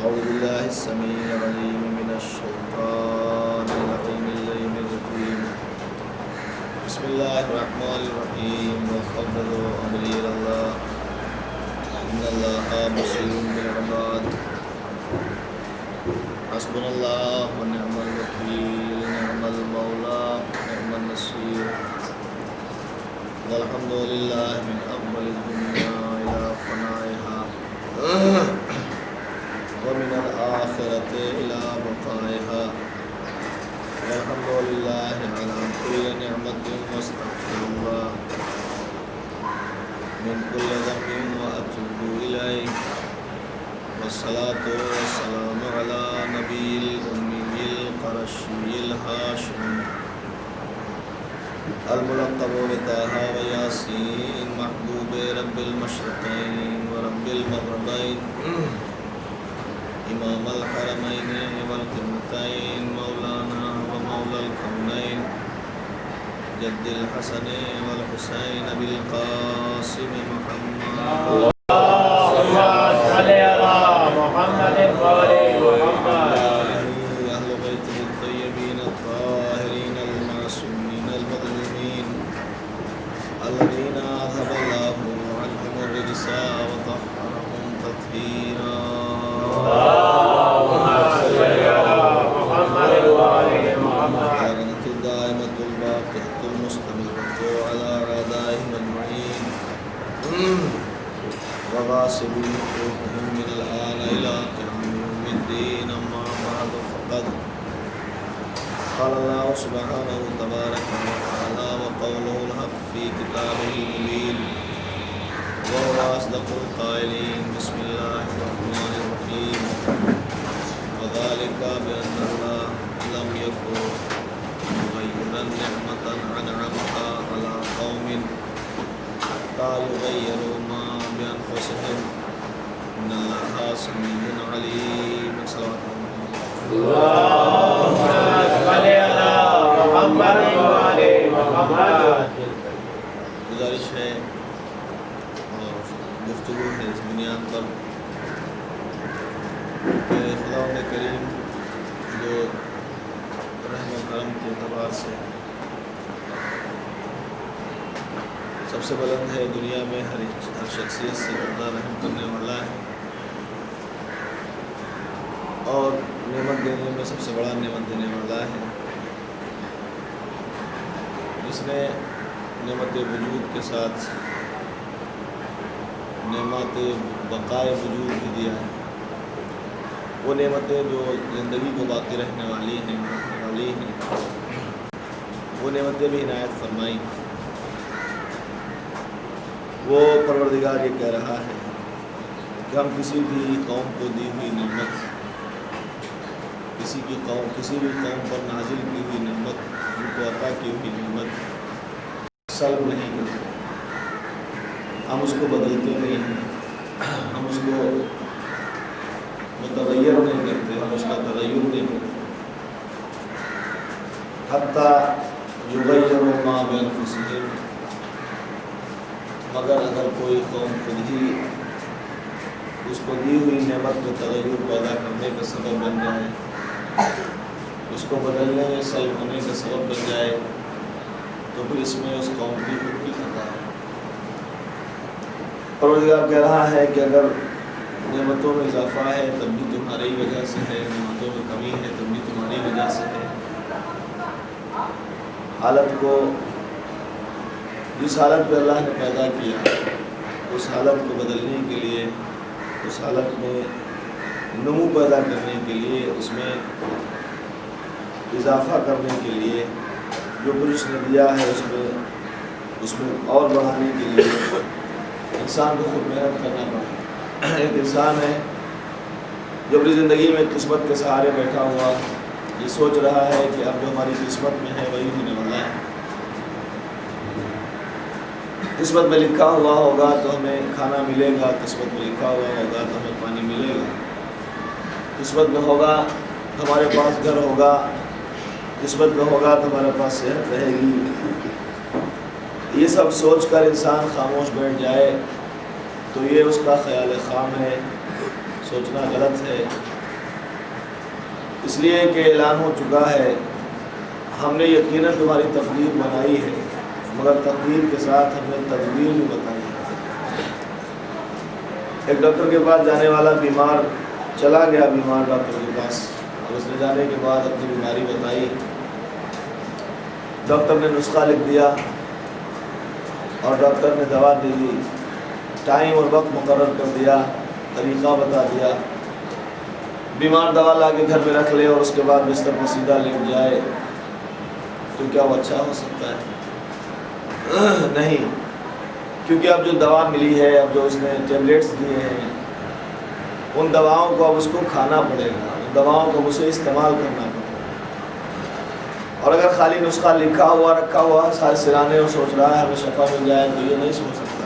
أعوذ بالله السميع العليم من الشيطان اللعين الرجيم. بسم الله الرحمن الرحيم. وفوض أمري إلى الله إن الله بصير بالعباد. حسبنا الله ونعم الوكيل نعم المولى نعم النصير. والحمد لله من أول الدنيا إلى فنائها ومن الآخرة إلى بقائها. والحمد لله على كل نعمة واستغفر الله من كل ذنب وأتوب إليه. والصلاة والسلام على نبي الأمي القرشي الهاشمي الملقب بطه وياسين محبوب رب المشرقين ورب المغربين إمام الحرمين والقبلتين مولانا ومولى الكونين جد الحسن والحسين بالقاسم محمد. الذين أذهب الله عنهم الرجس وطهرهم تطهيرا. اللهم صل على محمد وآل محمد. لعنة الدائمة الباقية المستمرة على أعدائهم أجمعين وغاصبي حقوقهم من الآن إلى قيام يوم الدين. أما بعد فقد قال الله سبحانه تبارك وتعالى وقوله الحق في كتابه المبين وهو أصدق القائلين. بسم الله الرحمن الرحيم. وذلك بأن الله لم يكن مغيرا نعمة أنعمها على قوم حتى يغيروا ما بأنفسهم إن الله سميع عليم. صلوات اللهم صل على محمد وآل محمد. گزارش ہے اور گفتگو ہے اس بنیاد پر کہ خداوند کریم جو رحم و کرم کے اعتبار سے سب سے بلند ہے، دنیا میں ہر شخصیت سے زیادہ رحم کرنے والا ہے اور نعمت دینے میں سب سے بڑا نعمت دینے والا ہے، جس نے نعمت وجود کے ساتھ نعمت بقائے وجود بھی دیا ہے. وہ نعمتیں جو زندگی کو باقی رہنے والی ہیں وہ نعمتیں بھی عنایت فرمائی. وہ پروردگار یہ کہہ رہا ہے کہ ہم کسی بھی قوم کو دی ہوئی نعمت، کسی بھی قوم پر نازل کی ہوئی نعمت، ان کو عطا کی ہوئی نعمت سلب نہیں کرتے. ہم اس کو بدلتے نہیں ہیں، ہم اس کو متغیر نہیں کرتے، ہم اس کا تغیر نہیں کرتے. حتیٰ یغیروا ما بانفسہم، مگر اگر کوئی قوم خود ہی اس کو دی ہوئی نعمت میں تغیر پیدا کرنے کا سبب بن جائے، اس کو بدلنے میں سلب ہونے کا سبب بن جائے، تو پھر اس میں اس قوم کی خود کی خطا ہے. پروردگار کہہ رہا ہے کہ اگر نعمتوں میں اضافہ ہے تب بھی تمہاری وجہ سے ہے، نعمتوں میں کمی ہے تب بھی تمہاری وجہ سے ہے. حالت کو جس حالت پہ اللہ نے پیدا کیا اس حالت کو بدلنے کے لیے، اس حالت میں نمو پیدا کرنے کے لیے، اس میں اضافہ کرنے کے لیے جو کچھ اس نے دیا ہے اس میں اور بڑھانے کے لیے انسان کو خود محنت کرنا پڑا. ایک انسان ہے جو اپنی زندگی میں قسمت کے سہارے بیٹھا ہوا یہ سوچ رہا ہے کہ اب جو ہماری قسمت میں ہے وہی ہونے والا ہے. قسمت میں لکھا ہوا ہوگا تو ہمیں کھانا ملے گا، قسمت میں لکھا ہوا ہوگا تو ہمیں پانی ملے گا، قسمت میں ہوگا تو ہمارے پاس گھر ہوگا، قسمت میں ہوگا تو ہمارے پاس صحت رہے گی. یہ سب سوچ کر انسان خاموش بیٹھ جائے تو یہ اس کا خیال خام ہے. سوچنا غلط ہے، اس لیے کہ اعلان ہو چکا ہے، ہم نے یقیناً تمہاری تقدیر بنائی ہے، مگر تقدیر کے ساتھ ہم نے تدبیر بھی بتائی ہے۔ ایک ڈاکٹر کے پاس جانے والا بیمار چلا گیا، بیمار ڈاکٹر کے پاس، اور اس نے جانے کے بعد اپنی بیماری بتائی۔ ڈاکٹر نے نسخہ لکھ دیا اور ڈاکٹر نے دوا دی، ٹائم اور وقت مقرر کر دیا، طریقہ بتا دیا۔ بیمار دوا لا کے گھر میں رکھ لے اور اس کے بعد بستر پر سیدھا لیٹ جائے تو کیا وہ اچھا ہو سکتا ہے؟ نہیں، کیونکہ اب جو دوا ملی ہے، اب جو اس نے ٹیبلیٹس دیے ہیں، ان دواؤں کو اب اس کو کھانا پڑے گا، ان دواؤں کو اسے استعمال کرنا پڑے گا۔ اور اگر خالی نسخہ لکھا ہوا رکھا ہوا سارے سرانے اور سوچ رہا ہے ہمیں شفا مل جائے، تو یہ نہیں سوچ سکتا۔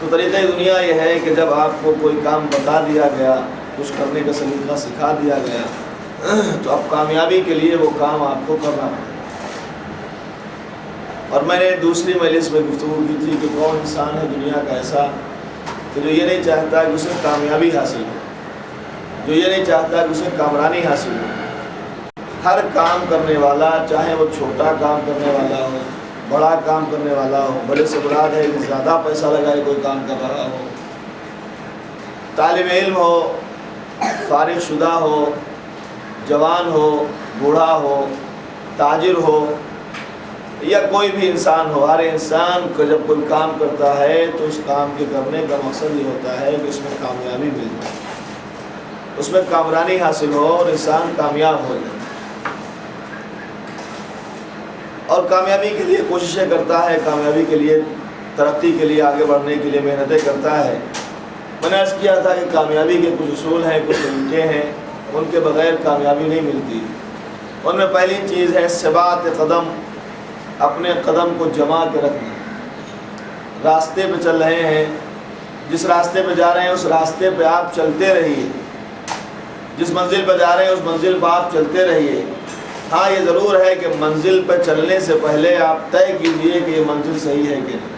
تو طریقہ دنیا یہ ہے کہ جب آپ کو کوئی کام بتا دیا گیا، کچھ کرنے کا سلیقہ سکھا دیا گیا، تو اب کامیابی کے لیے وہ کام آپ کو کرنا پڑے۔ اور میں نے دوسری مجلس میں گفتگو کی تھی کہ کون انسان ہے دنیا کا ایسا کہ جو یہ نہیں چاہتا کہ اسے کامیابی حاصل ہو، جو یہ نہیں چاہتا کہ اسے کامرانی حاصل ہو۔ ہر کام کرنے والا، چاہے وہ چھوٹا کام کرنے والا ہو، بڑا کام کرنے والا ہو، بڑے سے مراد ہے کہ زیادہ پیسہ لگائے کوئی کام کر رہا ہو، طالب علم ہو، فارغ شدہ ہو، جوان ہو، بوڑھا ہو، تاجر ہو، یا کوئی بھی انسان ہو، ہر انسان کو جب کوئی کام کرتا ہے تو اس کام کے کرنے کا مقصد یہ ہوتا ہے کہ اس میں کامیابی مل جائے، اس میں کامرانی حاصل ہو اور انسان کامیاب ہو جائے، اور کامیابی کے لیے کوششیں کرتا ہے، کامیابی کے لیے، ترقی کے لیے، آگے بڑھنے کے لیے محنتیں کرتا ہے۔ میں نے عرض کیا تھا کہ کامیابی کے کچھ اصول ہیں، کچھ طریقے ہیں، ان کے بغیر کامیابی نہیں ملتی۔ ان میں پہلی چیز ہے ثبات قدم، اپنے قدم کو جما کے رکھنا۔ راستے پہ چل رہے ہیں، جس راستے پہ جا رہے ہیں اس راستے پہ آپ چلتے رہیے، جس منزل پہ جا رہے ہیں اس منزل پہ آپ چلتے رہیے۔ ہاں یہ ضرور ہے کہ منزل پہ چلنے سے پہلے آپ طے کیجئے کہ یہ منزل صحیح ہے کہ نہیں،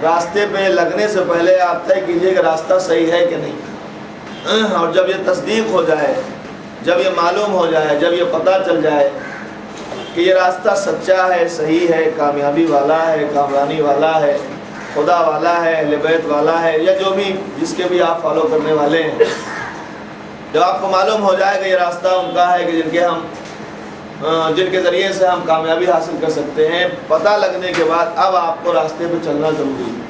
راستے پہ لگنے سے پہلے آپ طے کیجئے کہ راستہ صحیح ہے کہ نہیں۔ اور جب یہ تصدیق ہو جائے، جب یہ معلوم ہو جائے، جب یہ پتہ چل جائے کہ یہ راستہ سچا ہے، صحیح ہے، کامیابی والا ہے، کامرانی والا ہے، خدا والا ہے، اہل بیت والا ہے، یا جو بھی جس کے بھی آپ فالو کرنے والے ہیں، جب آپ کو معلوم ہو جائے کہ یہ راستہ ان کا ہے کہ جن کے ذریعے سے ہم کامیابی حاصل کر سکتے ہیں، پتہ لگنے کے بعد اب آپ کو راستے پہ چلنا ضروری ہے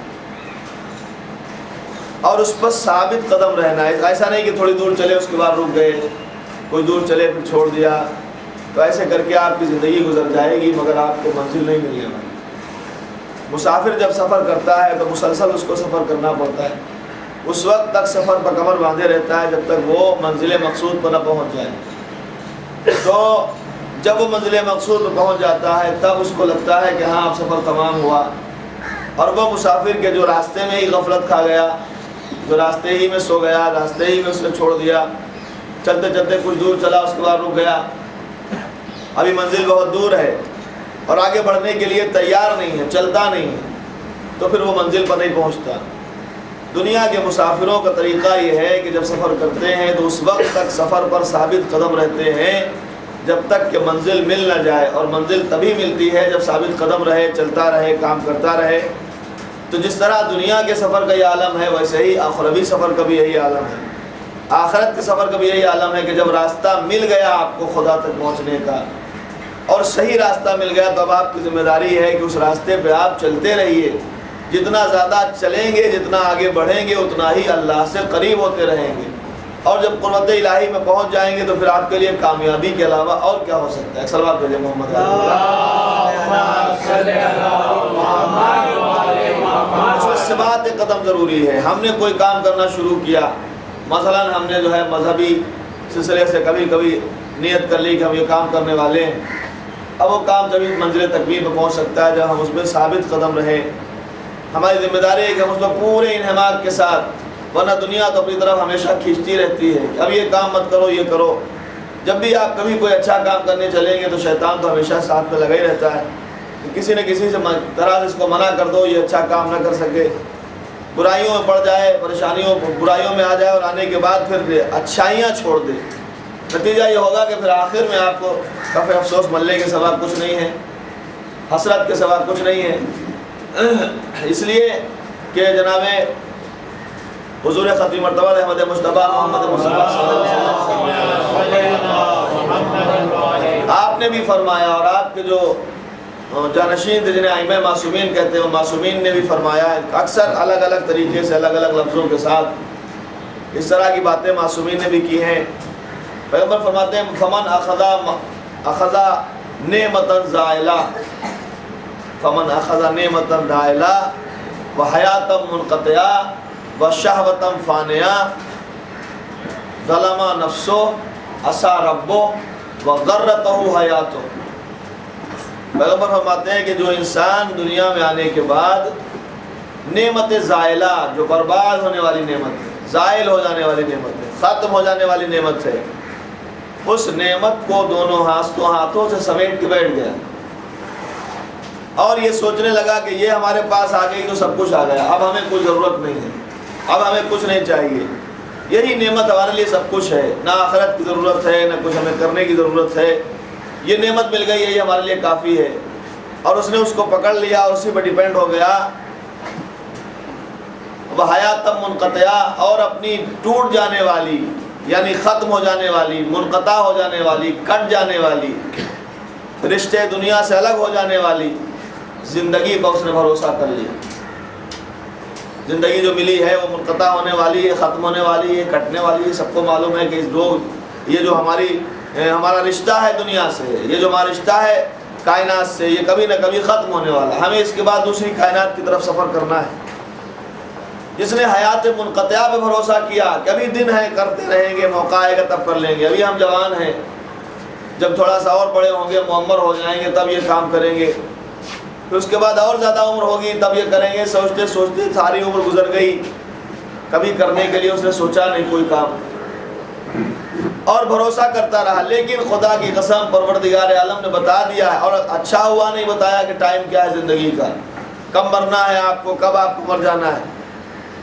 اور اس پر ثابت قدم رہنا ہے۔ ایسا نہیں کہ تھوڑی دور چلے اس کے بعد رک گئے، کوئی دور چلے پھر چھوڑ دیا، تو ایسے کر کے آپ کی زندگی گزر جائے گی مگر آپ کو منزل نہیں ملنے والی۔ مسافر جب سفر کرتا ہے تو مسلسل اس کو سفر کرنا پڑتا ہے، اس وقت تک سفر پر کمر باندھے رہتا ہے جب تک وہ منزل مقصود پر نہ پہنچ جائے۔ تو جب وہ منزل مقصود پر پہنچ جاتا ہے تب اس کو لگتا ہے کہ ہاں اب سفر تمام ہوا، اور وہ مسافر کے جو راستے میں ہی غفلت کھا گیا، جو راستے ہی میں سو گیا، راستے ہی میں اس نے چھوڑ دیا، چلتے چلتے کچھ دور چلا اس کے بعد رک گیا، ابھی منزل بہت دور ہے اور آگے بڑھنے کے لیے تیار نہیں ہے، چلتا نہیں ہے، تو پھر وہ منزل پر نہیں پہنچتا۔ دنیا کے مسافروں کا طریقہ یہ ہے کہ جب سفر کرتے ہیں تو اس وقت تک سفر پر ثابت قدم رہتے ہیں جب تک کہ منزل مل نہ جائے، اور منزل تبھی ملتی ہے جب ثابت قدم رہے، چلتا رہے، کام کرتا رہے۔ تو جس طرح دنیا کے سفر کا یہ عالم ہے، ویسے ہی آخروی سفر کا بھی یہی عالم ہے۔ آخرت کے سفر کا بھی یہی عالم ہے کہ جب راستہ مل گیا آپ کو خدا تک پہنچنے کا، اور صحیح راستہ مل گیا، تو اب آپ کی ذمہ داری ہے کہ اس راستے پہ آپ چلتے رہیے۔ جتنا زیادہ چلیں گے، جتنا آگے بڑھیں گے، اتنا ہی اللہ سے قریب ہوتے رہیں گے، اور جب قربت الہی میں پہنچ جائیں گے تو پھر آپ کے لیے کامیابی کے علاوہ اور کیا ہو سکتا ہے؟ صلوات بھیجیں محمد۔ اس میں ثبات قدم ضروری ہے۔ ہم نے کوئی کام کرنا شروع کیا، مثلا ہم نے جو ہے مذہبی سلسلے سے کبھی کبھی نیت کر لی کہ ہم یہ کام کرنے والے ہیں، اب وہ کام جبھی منزل تکمیل پہ پہنچ سکتا ہے جب ہم اس میں ثابت قدم رہیں۔ ہماری ذمہ داری ہے کہ ہم اس میں پورے انہماک کے ساتھ، ورنہ دنیا تو اپنی طرف ہمیشہ کھینچتی رہتی ہے کہ اب یہ کام مت کرو، یہ کرو۔ جب بھی آپ کبھی کوئی اچھا کام کرنے چلیں گے تو شیطان تو ہمیشہ ساتھ میں لگا ہی رہتا ہے کہ کسی نہ کسی سے طرح سے اس کو منع کر دو، یہ اچھا کام نہ کر سکے۔ برائیوں میں پڑ جائے، پریشانیوں برائیوں میں آ جائے اور آنے کے بعد پھر اچھائیاں چھوڑ دے، نتیجہ یہ ہوگا کہ پھر آخر میں آپ کو کفِ افسوس ملنے کے سوا کچھ نہیں ہے، حسرت کے سوا کچھ نہیں ہے۔ اس لیے کہ جناب حضور ختم مرتبہ احمد مصطفیٰ محمد مصطفیٰ صلی اللہ علیہ وسلم آپ نے بھی فرمایا، اور آپ کے جو جانشین تھے جنہیں ائمہ معصومین کہتے ہیں، وہ معصومین نے بھی فرمایا، اکثر الگ الگ طریقے سے الگ الگ لفظوں کے ساتھ اس طرح کی باتیں معصومین نے بھی کی ہیں۔ پیغمبر فرماتے ہیں فمن اخذ نعمتا زائلہ، فمن اخذ نعمتا زائلہ وحیاتا منقطعہ وشہوتا فانیہ ظلم نفسہ عصی ربہ وغرتہ حیاتہ۔ پیغمبر فرماتے ہیں کہ جو انسان دنیا میں آنے کے بعد نعمت زائلہ، جو برباد ہونے والی نعمت ہے، زائل ہو جانے والی نعمت ہے، ختم ہو جانے والی نعمت ہے، اس نعمت کو دونوں ہاتھوں سے سمیٹ کے بیٹھ گیا اور یہ سوچنے لگا کہ یہ ہمارے پاس آ گئی تو سب کچھ آ گیا، اب ہمیں کوئی ضرورت نہیں ہے، اب ہمیں کچھ نہیں چاہیے، یہی نعمت ہمارے لیے سب کچھ ہے، نہ آخرت کی ضرورت ہے نہ کچھ ہمیں کرنے کی ضرورت ہے، یہ نعمت مل گئی ہے، یہ ہمارے لیے کافی ہے، اور اس نے اس کو پکڑ لیا اور اسی پہ ڈیپینڈ ہو گیا۔ وحیاتا منقطعہ، اور اپنی ٹوٹ جانے والی یعنی ختم ہو جانے والی، منقطع ہو جانے والی، کٹ جانے والی، رشتے دنیا سے الگ ہو جانے والی زندگی پر اس نے بھروسہ کر لیا۔ زندگی جو ملی ہے وہ منقطع ہونے والی ہے، ختم ہونے والی ہے، کٹنے والی ہے، سب کو معلوم ہے کہ یہ جو ہمارا رشتہ ہے دنیا سے، یہ جو ہمارا رشتہ ہے کائنات سے، یہ کبھی نہ کبھی ختم ہونے والا ہے، ہمیں اس کے بعد دوسری کائنات کی طرف سفر کرنا ہے۔ جس نے حیات منقطعہ پہ بھروسہ کیا کہ ابھی دن ہے، کرتے رہیں گے، موقع آئے گا تب کر لیں گے، ابھی ہم جوان ہیں، جب تھوڑا سا اور بڑے ہوں گے، معمر ہو جائیں گے تب یہ کام کریں گے، پھر اس کے بعد اور زیادہ عمر ہوگی تب یہ کریں گے، سوچتے سوچتے ساری عمر گزر گئی، کبھی کرنے کے لیے اس نے سوچا نہیں کوئی کام، اور بھروسہ کرتا رہا۔ لیکن خدا کی قسم پروردگار عالم نے بتا دیا ہے، اور اچھا ہوا نہیں بتایا کہ ٹائم کیا ہے زندگی کا، کب مرنا ہے آپ کو، کب آپ کو مر جانا ہے،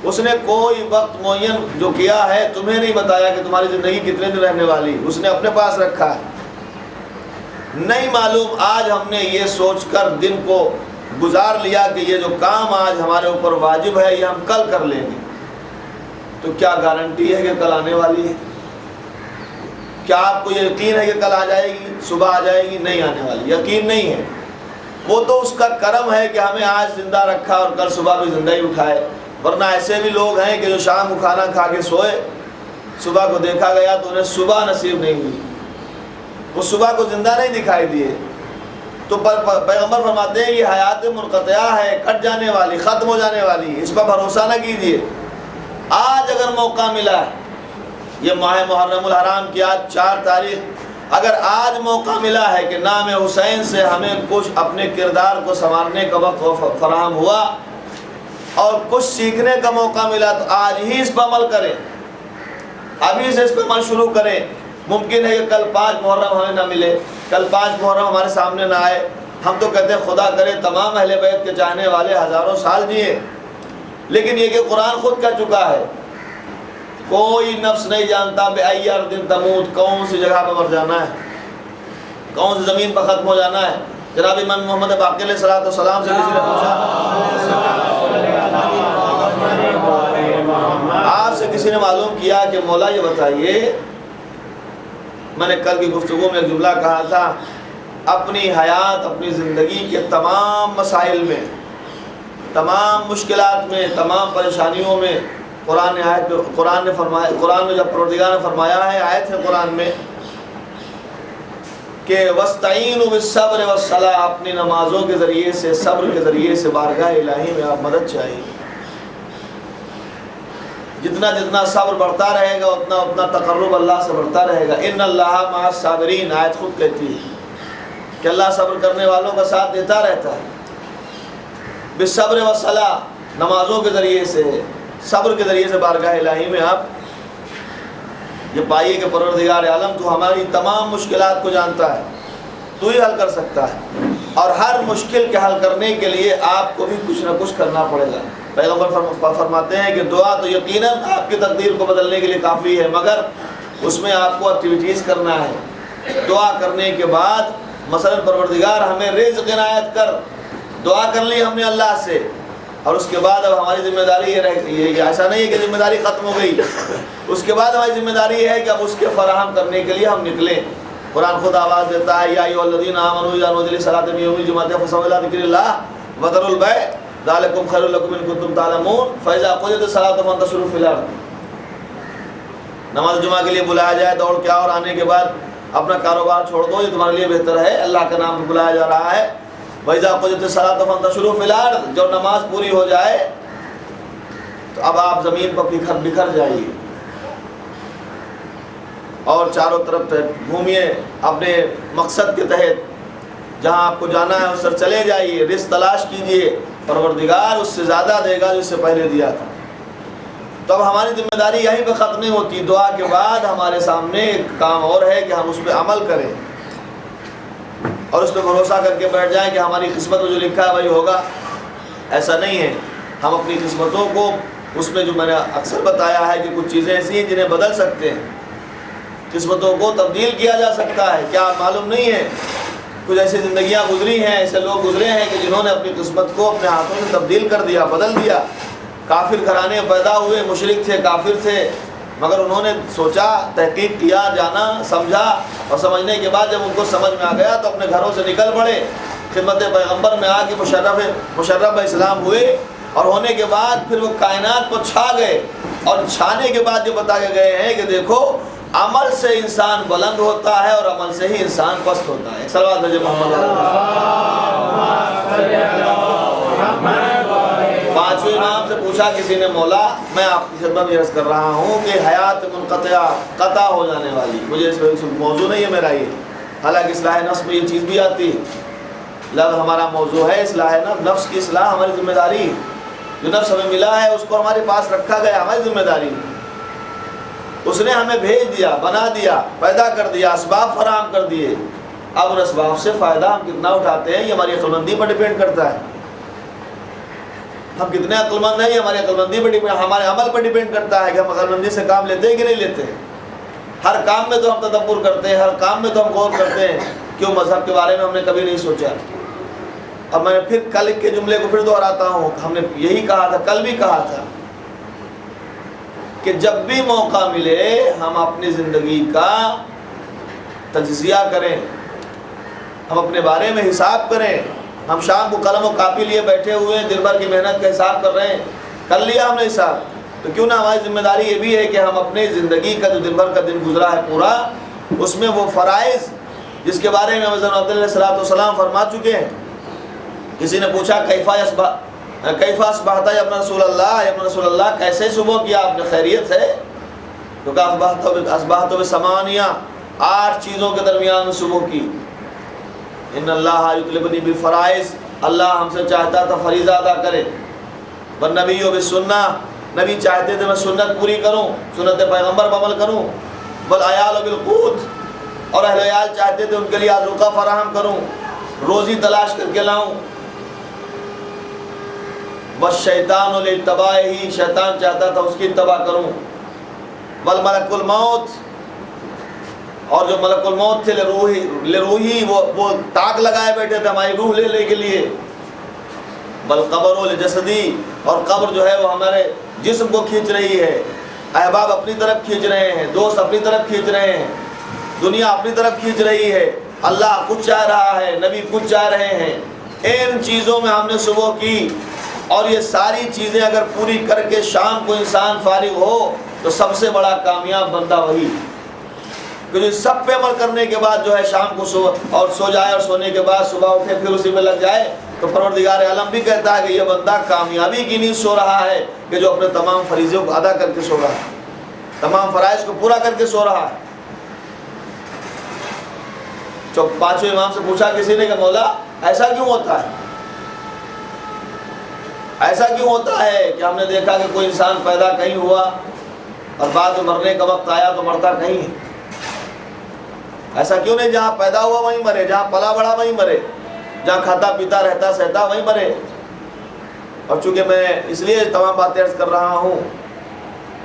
اس نے کوئی وقت معین جو کیا ہے تمہیں نہیں بتایا کہ تمہاری زندگی کتنے دن رہنے والی، اس نے اپنے پاس رکھا ہے، نہیں معلوم۔ آج ہم نے یہ سوچ کر دن کو گزار لیا کہ یہ جو کام آج ہمارے اوپر واجب ہے یہ ہم کل کر لیں گے، تو کیا گارنٹی ہے کہ کل آنے والی ہے؟ کیا آپ کو یہ یقین ہے کہ کل آ جائے گی، صبح آ جائے گی؟ نہیں آنے والی، یقین نہیں ہے، وہ تو اس کا کرم ہے کہ ہمیں آج زندہ رکھا اور کل صبح بھی زندہ ہی اٹھائے، ورنہ ایسے بھی لوگ ہیں کہ جو شام کو کھانا کھا کے سوئے، صبح کو دیکھا گیا تو انہیں صبح نصیب نہیں ہوئی، وہ صبح کو زندہ نہیں دکھائی دیے۔ تو پیغمبر فرماتے ہیں یہ حیات منقطعہ ہے، کٹ جانے والی، ختم ہو جانے والی، اس پر بھروسہ نہ کیجیے۔ آج اگر موقع ملا ہے، یہ ماہ محرم الحرام کی آج 4 تاریخ، اگر آج موقع ملا ہے کہ نام حسین سے ہمیں کچھ اپنے کردار کو سنوارنے کا وقت فراہم ہوا اور کچھ سیکھنے کا موقع ملا تو آج ہی اس پر عمل کریں، ابھی سے اس پر عمل شروع کریں۔ ممکن ہے کہ کل 5 محرم ہمیں نہ ملے، کل 5 محرم ہمارے سامنے نہ آئے، ہم تو کہتے ہیں خدا کرے تمام اہل بیت کے چاہنے والے ہزاروں سال جیے، لیکن یہ کہ قرآن خود کہہ چکا ہے کوئی نفس نہیں جانتا بِأَيِّ أَرْضٍ تَمُوتُ، کون سی جگہ پہ مر جانا ہے، کون سی زمین پر ختم ہو جانا ہے۔ جناب امام محمد باقر علیہ السلام سے کسی نے پوچھا، آپ سے کسی نے معلوم کیا کہ مولا یہ بتائیے، میں نے کل کی گفتگو میں ایک جملہ کہا تھا، اپنی حیات، اپنی زندگی کے تمام مسائل میں، تمام مشکلات میں، تمام پریشانیوں میں قرآن نے فرمایا، قرآن میں جب پروردگار نے فرمایا ہے، آیت ہے قرآن میں کہ وَاسْتَعِينُوا بِالصَّبْرِ وَالصَّلَاةِ، اپنی نمازوں کے ذریعے سے، صبر کے ذریعے سے بارگاہ الہی میں آپ مدد چاہیے۔ جتنا جتنا صبر بڑھتا رہے گا اتنا اتنا تقرب اللہ سے بڑھتا رہے گا۔ ان اللہ مع الصابرین، آیت خود کہتی ہے کہ اللہ صبر کرنے والوں کا ساتھ دیتا رہتا ہے۔ بالصبر والصلاۃ، نمازوں کے ذریعے سے، صبر کے ذریعے سے بارگاہ الہی میں آپ یہ پائیے کہ پروردگار عالم تو ہماری تمام مشکلات کو جانتا ہے، تو ہی حل کر سکتا ہے، اور ہر مشکل کے حل کرنے کے لیے آپ کو بھی کچھ نہ کچھ کرنا پڑے گا۔ پیغمبر فرماتے ہیں کہ دعا تو یقیناً آپ کی تقدیر کو بدلنے کے لیے کافی ہے، مگر اس میں آپ کو ایکٹیویٹیز کرنا ہے۔ دعا کرنے کے بعد مثلا پروردگار ہمیں رزق عنایت کر، دعا کر لی ہم نے اللہ سے، اور اس کے بعد اب ہماری ذمہ داری یہ ایسا نہیں ہے کہ ذمہ داری ختم ہو گئی، اس کے بعد ہماری ذمہ داری یہ ہے کہ اب اس کے فراہم کرنے کے لیے ہم نکلیں۔ قرآن خود آواز دیتا ہے، یا ایھا الذین آمنوا اذا نودی للصلاۃ من یوم الجمعۃ فاسعوا الی ذکر اللہ وذروا البیع ذلکم خیر لکم ان کنتم تعلمون فاذا قضیت الصلاۃ فانتشروا فی الارض۔ نماز جمعہ کے لیے بلایا جائے دوڑ کے اور آنے کے بعد اپنا کاروبار چھوڑ دو، یہ تمہارے لیے بہتر ہے، اللہ کا نام بلایا جا رہا ہے۔ وَإِذَا قُضِيَتِ الصَّلَاةُ فَانتَشِرُوا فِي الْأَرْضِ، جب نماز پوری ہو جائے تو اب آپ زمین پر بکھر جائیے اور چاروں طرف گھومیے، اپنے مقصد کے تحت جہاں آپ کو جانا ہے اس پر چلے جائیے، رزق تلاش کیجیے، پروردگار اس سے زیادہ دے گا جو اس سے پہلے دیا تھا۔ تو اب ہماری ذمہ داری یہیں پہ ختم نہیں ہوتی، دعا کے بعد ہمارے سامنے ایک کام اور ہے کہ ہم اس پہ عمل کریں اور اس پہ بھروسہ کر کے بیٹھ جائیں کہ ہماری قسمت میں جو لکھا ہے وہی ہوگا۔ ایسا نہیں ہے، ہم اپنی قسمتوں کو اس میں جو میں نے اکثر بتایا ہے کہ کچھ چیزیں ایسی ہیں جنہیں بدل سکتے ہیں، قسمتوں کو تبدیل کیا جا سکتا ہے۔ کیا معلوم نہیں ہے کچھ ایسی زندگیاں گزری ہیں، ایسے لوگ گزرے ہیں کہ جنہوں نے اپنی قسمت کو اپنے ہاتھوں سے تبدیل کر دیا، بدل دیا۔ کافر گھرانے پیدا ہوئے، مشرک تھے، کافر تھے، مگر انہوں نے سوچا، تحقیق کیا، جانا، سمجھا، اور سمجھنے کے بعد جب ان کو سمجھ میں آ گیا تو اپنے گھروں سے نکل پڑے، خدمت پیغمبر میں آ کے مشرف اسلام ہوئے، اور ہونے کے بعد پھر وہ کائنات کو چھا گئے، اور چھانے کے بعد جو بتائے گئے ہیں کہ دیکھو عمل سے انسان بلند ہوتا ہے اور عمل سے ہی انسان پست ہوتا ہے۔ ایک صلوات بھیجے محمد۔ پانچویں امام سے پوچھا کسی نے، مولا میں آپ کی خدمت میں عرض کر رہا ہوں کہ حیات منقطع، قطع ہو جانے والی، مجھے اس میں موضوع نہیں ہے میرا یہ، حالانکہ اصلاح نفس میں یہ چیز بھی آتی ہے، لفظ ہمارا موضوع ہے اصلاح نفس کی اصلاح ہماری ذمہ داری ہے، جو نفس ہمیں ملا ہے اس کو ہمارے پاس رکھا گیا، ہماری ذمہ داری ہے۔ اس نے ہمیں بھیج دیا، بنا دیا، پیدا کر دیا، اسباب فراہم کر دیے، اب ان اسباب سے فائدہ ہم کتنا اٹھاتے ہیں یہ ہماری عقل مندی پر ڈیپینڈ کرتا ہے۔ ہم کتنے عقل مند ہیں یہ ہماری عقل مندی پر ڈیپینڈ، ہمارے عمل پر ڈیپینڈ کرتا ہے کہ ہم عقل مندی سے کام لیتے ہیں کہ نہیں لیتے ہیں۔ ہر کام میں تو ہم تدبر کرتے ہیں، ہر کام میں تو ہم غور کرتے ہیں، کیوں مذہب کے بارے میں ہم نے کبھی نہیں سوچا۔ اب میں پھر کل کے جملے کو پھر دہراتا ہوں، ہم نے یہی کہا تھا، کل بھی کہا تھا کہ جب بھی موقع ملے ہم اپنی زندگی کا تجزیہ کریں، ہم اپنے بارے میں حساب کریں۔ ہم شام کو قلم و کاپی لیے بیٹھے ہوئے ہیں، دن بھر کی محنت کا حساب کر رہے ہیں، کر لیا ہم نے حساب، تو کیوں نہ ہماری ذمہ داری یہ بھی ہے کہ ہم اپنے زندگی کا جو دن بھر کا دن گزرا ہے پورا، اس میں وہ فرائض جس کے بارے میں حضرت علیہ السلام فرما چکے ہیں۔ کسی نے پوچھا کیفا اصبحت یا ابن رسول اللہ، یا ابن رسول اللہ کیسے صبح کیا آپ نے، خیریت ہے؟ تو کہا اصبحت بثمانیہ، 8 چیزوں کے درمیان صبح کی۔ ان اللہ یطلبنی بالفرائض، اللہ ہم سے چاہتا تھا فریضہ ادا کرے، والنبی بالسنہ، نبی چاہتے تھے میں سنت پوری کروں، سنت پیغمبر پر عمل کروں، والعیال بالقوت، اور اہل عیال چاہتے تھے ان کے لیے آذوقہ فراہم کروں، روزی تلاش کر کے لاؤں، والشیطان لاتباعہ، شیطان چاہتا تھا اس کی اتباع کروں، والملک الموت، اور جو ملک الموت تھے لروحی، وہ تاک لگائے بیٹھے تھے ہماری روح لینے کے لیے، بالقبر لجسدی، اور قبر جو ہے وہ ہمارے جسم کو کھینچ رہی ہے، احباب اپنی طرف کھینچ رہے ہیں، دوست اپنی طرف کھینچ رہے ہیں، دنیا اپنی طرف کھینچ رہی ہے، اللہ کچھ چاہ رہا ہے، نبی کچھ چاہ رہے ہیں۔ ان چیزوں میں ہم نے صبح کی، اور یہ ساری چیزیں اگر پوری کر کے شام کو انسان فارغ ہو تو سب سے بڑا کامیاب بندہ وہی، کیونکہ سب پہ عمل کرنے کے بعد جو ہے شام کو سو جائے، اور سونے کے بعد صبح اٹھے پھر اسی پہ لگ جائے، تو پروردگار عالم بھی کہتا ہے کہ یہ بندہ کامیابی کی نیند سو رہا ہے، کہ جو اپنے تمام فریضوں کو ادا کر کے سو رہا ہے، تمام فرائض کو پورا کر کے سو رہا ہے۔ تو پانچویں امام سے پوچھا کسی نے کہ مولا ایسا کیوں ہوتا ہے، ایسا کیوں ہوتا ہے کہ ہم نے دیکھا کہ کوئی انسان پیدا کہیں ہوا اور بعد میں مرنے کا وقت آیا تو مرتا کہیں ہے، ایسا کیوں نہیں جہاں پیدا ہوا وہیں مرے، جہاں پلا بڑا وہیں مرے، جہاں کھاتا پیتا رہتا سہتا وہیں مرے؟ اور چونکہ میں اس لیے تمام باتیں عرض کر رہا ہوں،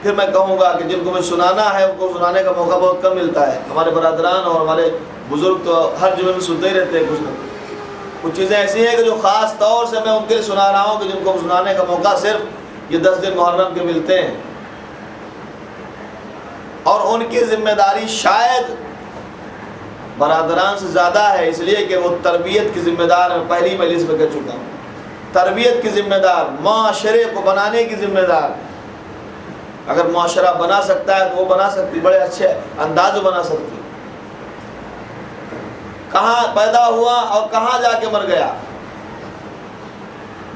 پھر میں کہوں گا کہ جن کو میں سنانا ہے ان کو سنانے کا موقع بہت کم ملتا ہے. ہمارے برادران اور ہمارے بزرگ تو ہر جمعے میں سنتے ہی رہتے ہیں کچھ چیزیں ایسی ہیں کہ جو خاص طور سے میں ان کے لیے سنا رہا ہوں کہ جن کو سنانے کا موقع صرف یہ 10 دن محرم کے ملتے ہیں، اور ان کی ذمہ داری شاید برادران سے زیادہ ہے، اس لیے کہ وہ تربیت کی ذمہ دار میں پہلی مجلس میں کہہ چکا ہوں. تربیت کی ذمہ دار، معاشرے کو بنانے کی ذمہ دار. اگر معاشرہ بنا سکتا ہے تو وہ بنا سکتی، بڑے اچھے انداز میں بنا سکتی. کہاں پیدا ہوا اور کہاں جا کے مر گیا،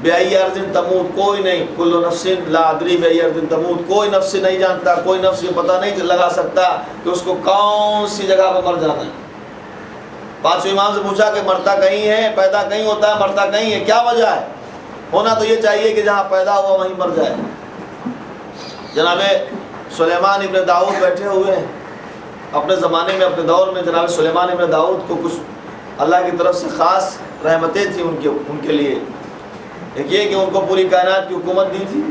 بِأَيِّ أَرْضٍ تَمُوتُ، کوئی نہیں. کُلُّ نَفْسٍ لَا أَدْرِي بِأَيِّ أَرْضٍ تَمُوتُ، کوئی نفس نہیں جانتا، کوئی نفس یہ پتہ نہیں لگا سکتا کہ اس کو کون سی جگہ پر مر جانا ہے. پانچویں امام سے پوچھا کہ مرتا کہیں ہے، پیدا کہیں ہوتا ہے، مرتا کہیں ہے، کیا وجہ ہے؟ ہونا تو یہ چاہیے کہ جہاں پیدا ہوا وہیں مر جائے. جناب سلیمان ابن داؤد بیٹھے ہوئے ہیں اپنے زمانے میں، اپنے دور میں. جناب سلیمان ابن داؤد کو کچھ اللہ کی طرف سے خاص رحمتیں تھیں ان کے لیے. ایک یہ کہ ان کو پوری کائنات کی حکومت دی تھی،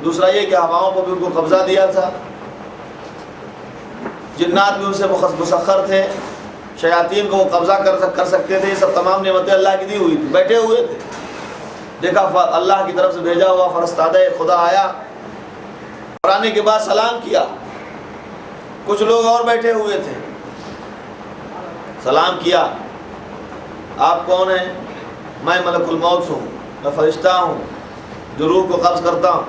دوسرا یہ کہ ہواؤں کو بھی ان کو قبضہ دیا تھا، جنات بھی ان سے مسخر تھے، شیاطین کو وہ قبضہ کر سکتے تھے. یہ سب تمام نعمتیں اللہ کی دی ہوئی تھی. بیٹھے ہوئے تھے، دیکھا اللہ کی طرف سے بھیجا ہوا فرستادہ خدا آیا اور آنے کے بعد سلام کیا. کچھ لوگ اور بیٹھے ہوئے تھے، سلام کیا. آپ کون ہیں؟ میں ملک الموت ہوں، میں فرشتہ ہوں جو روح کو قبض کرتا ہوں.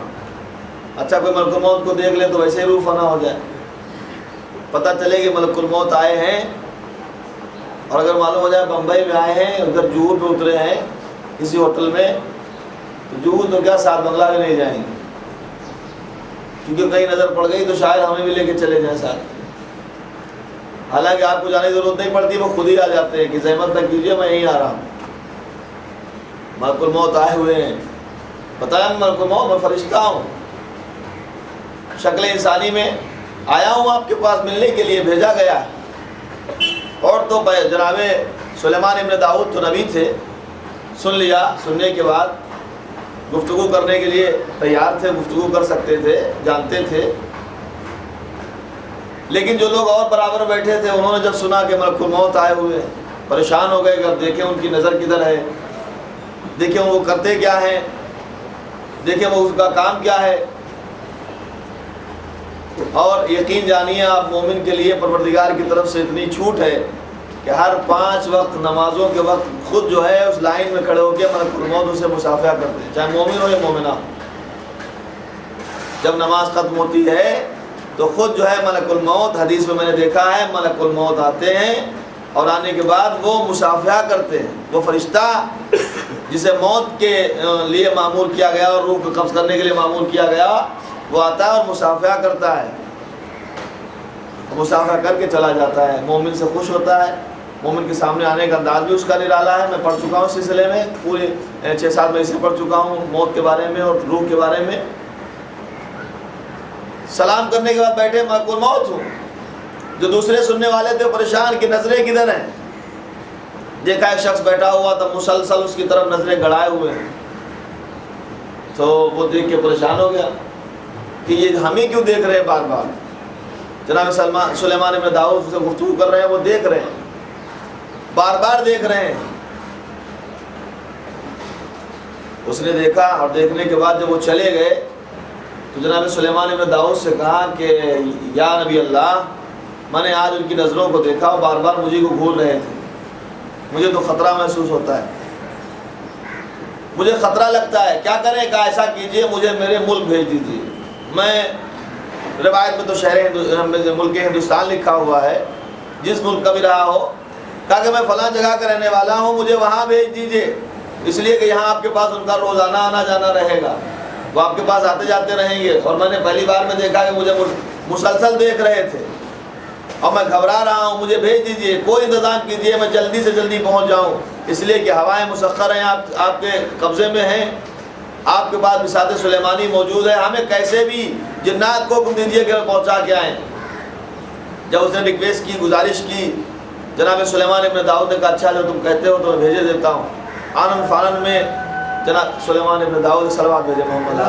اچھا، کوئی ملک الموت کو دیکھ لے تو ویسے ہی روح فنا ہو جائے. پتہ چلے کہ ملک الموت آئے ہیں، اور اگر معلوم ہو جائے بمبئی میں آئے ہیں، ادھر جوہو پہ اترے ہیں کسی ہوٹل میں، تو جوہو تو کیا ساتھ بنگلہ میں نہیں جائیں گے، کیونکہ کہیں نظر پڑ گئی تو شاید ہمیں بھی لے کے چلے جائیں ساتھ. حالانکہ آپ کو جانے کی ضرورت نہیں پڑتی، وہ خود ہی آ جاتے ہیں کہ زحمت نہ کیجیے، میں یہیں آ رہا ہوں. ملک الموت آئے ہوئے ہیں، بتایا ملک الموت میں فرشتہ ہوں، شکل انسانی میں آیا ہوں آپ کے پاس ملنے کے لیے، بھیجا گیا. اور تو جناب سلیمان ابن داؤد تو نبی تھے، سن لیا. سننے کے بعد گفتگو کرنے کے لیے تیار تھے، گفتگو کر سکتے تھے، جانتے تھے. لیکن جو لوگ اور برابر بیٹھے تھے انہوں نے جب سنا کہ ملک الموت آئے ہوئے ہیں، پریشان ہو گئے کہ اب دیکھیں ان کی نظر کدھر ہے، دیکھیں وہ کرتے کیا ہیں، دیکھیں وہ اس کا کام کیا ہے. اور یقین جانیے آپ، مومن کے لیے پروردگار کی طرف سے اتنی چھوٹ ہے کہ ہر 5 وقت نمازوں کے وقت خود جو ہے اس لائن میں کھڑے ہو کے ملک الموت اسے مصافحہ کرتے ہیں، چاہے مومن ہو یا مومنہ. جب نماز ختم ہوتی ہے تو خود جو ہے ملک الموت، حدیث میں نے دیکھا ہے، ملک الموت آتے ہیں اور آنے کے بعد وہ مصافحہ کرتے ہیں. وہ فرشتہ جسے موت کے لیے معمور کیا گیا اور روح کو قبض کرنے کے لیے معمور کیا گیا، وہ آتا ہے اور مصافحہ کرتا ہے، مصافحہ کر کے چلا جاتا ہے. مومن سے خوش ہوتا ہے. مومن کے سامنے آنے کا انداز بھی اس کا نرالا ہے. میں پڑھ چکا ہوں اس سلسلے میں، پورے 6-7 مہینے سے پڑھ چکا ہوں موت کے بارے میں اور روح کے بارے میں. سلام کرنے کے بعد بیٹھے، ملک الموت ہوں. جو دوسرے سننے والے تھے پریشان کہ نظریں کدھر ہیں. دیکھا ایک شخص بیٹھا ہوا تھا، مسلسل اس کی طرف نظریں گڑائے ہوئے ہیں. تو وہ دیکھ کے پریشان ہو گیا کہ یہ ہمیں کیوں دیکھ رہے ہیں بار بار. جناب سلیمان ابن داؤد سے گفتگو کر رہے ہیں، وہ دیکھ رہے ہیں، بار بار دیکھ رہے ہیں. اس نے دیکھا اور دیکھنے کے بعد جب وہ چلے گئے تو جناب سلیمان ابن داؤد سے کہا کہ یا نبی اللہ، میں نے آج ان کی نظروں کو دیکھا اور بار بار مجھے کو گھور رہے تھے، مجھے تو خطرہ محسوس ہوتا ہے، مجھے خطرہ لگتا ہے. کیا کریں؟ کہ ایسا کیجئے مجھے میرے ملک بھیج دیجئے. میں روایت میں تو شہر ملک ہندوستان لکھا ہوا ہے، جس ملک کا بھی رہا ہو، کہا کہ میں فلاں جگہ کا رہنے والا ہوں، مجھے وہاں بھیج دیجئے، اس لیے کہ یہاں آپ کے پاس ان کا روزانہ آنا جانا رہے گا، وہ آپ کے پاس آتے جاتے رہیں گے. اور میں نے پہلی بار میں دیکھا کہ مجھے مسلسل دیکھ رہے تھے اور میں گھبرا رہا ہوں، مجھے بھیج دیجئے، کوئی انتظام کیجئے، میں جلدی سے جلدی پہنچ جاؤں، اس لیے کہ ہوائیں مسخر ہیں، آپ کے قبضے میں ہیں، آپ کے پاس بساط سلیمانی موجود ہے، ہمیں کیسے بھی جنات کو حکم دیجئے کہ وہ پہنچا کے آئیں. جب اس نے ریکویسٹ کی، گزارش کی، جناب سلیمان ابن داؤد نے کہا اچھا جو تم کہتے ہو تو میں بھیجے دیتا ہوں. آنن فانن میں جناب سلیمان ابن داؤد صلوات بھیجے محمد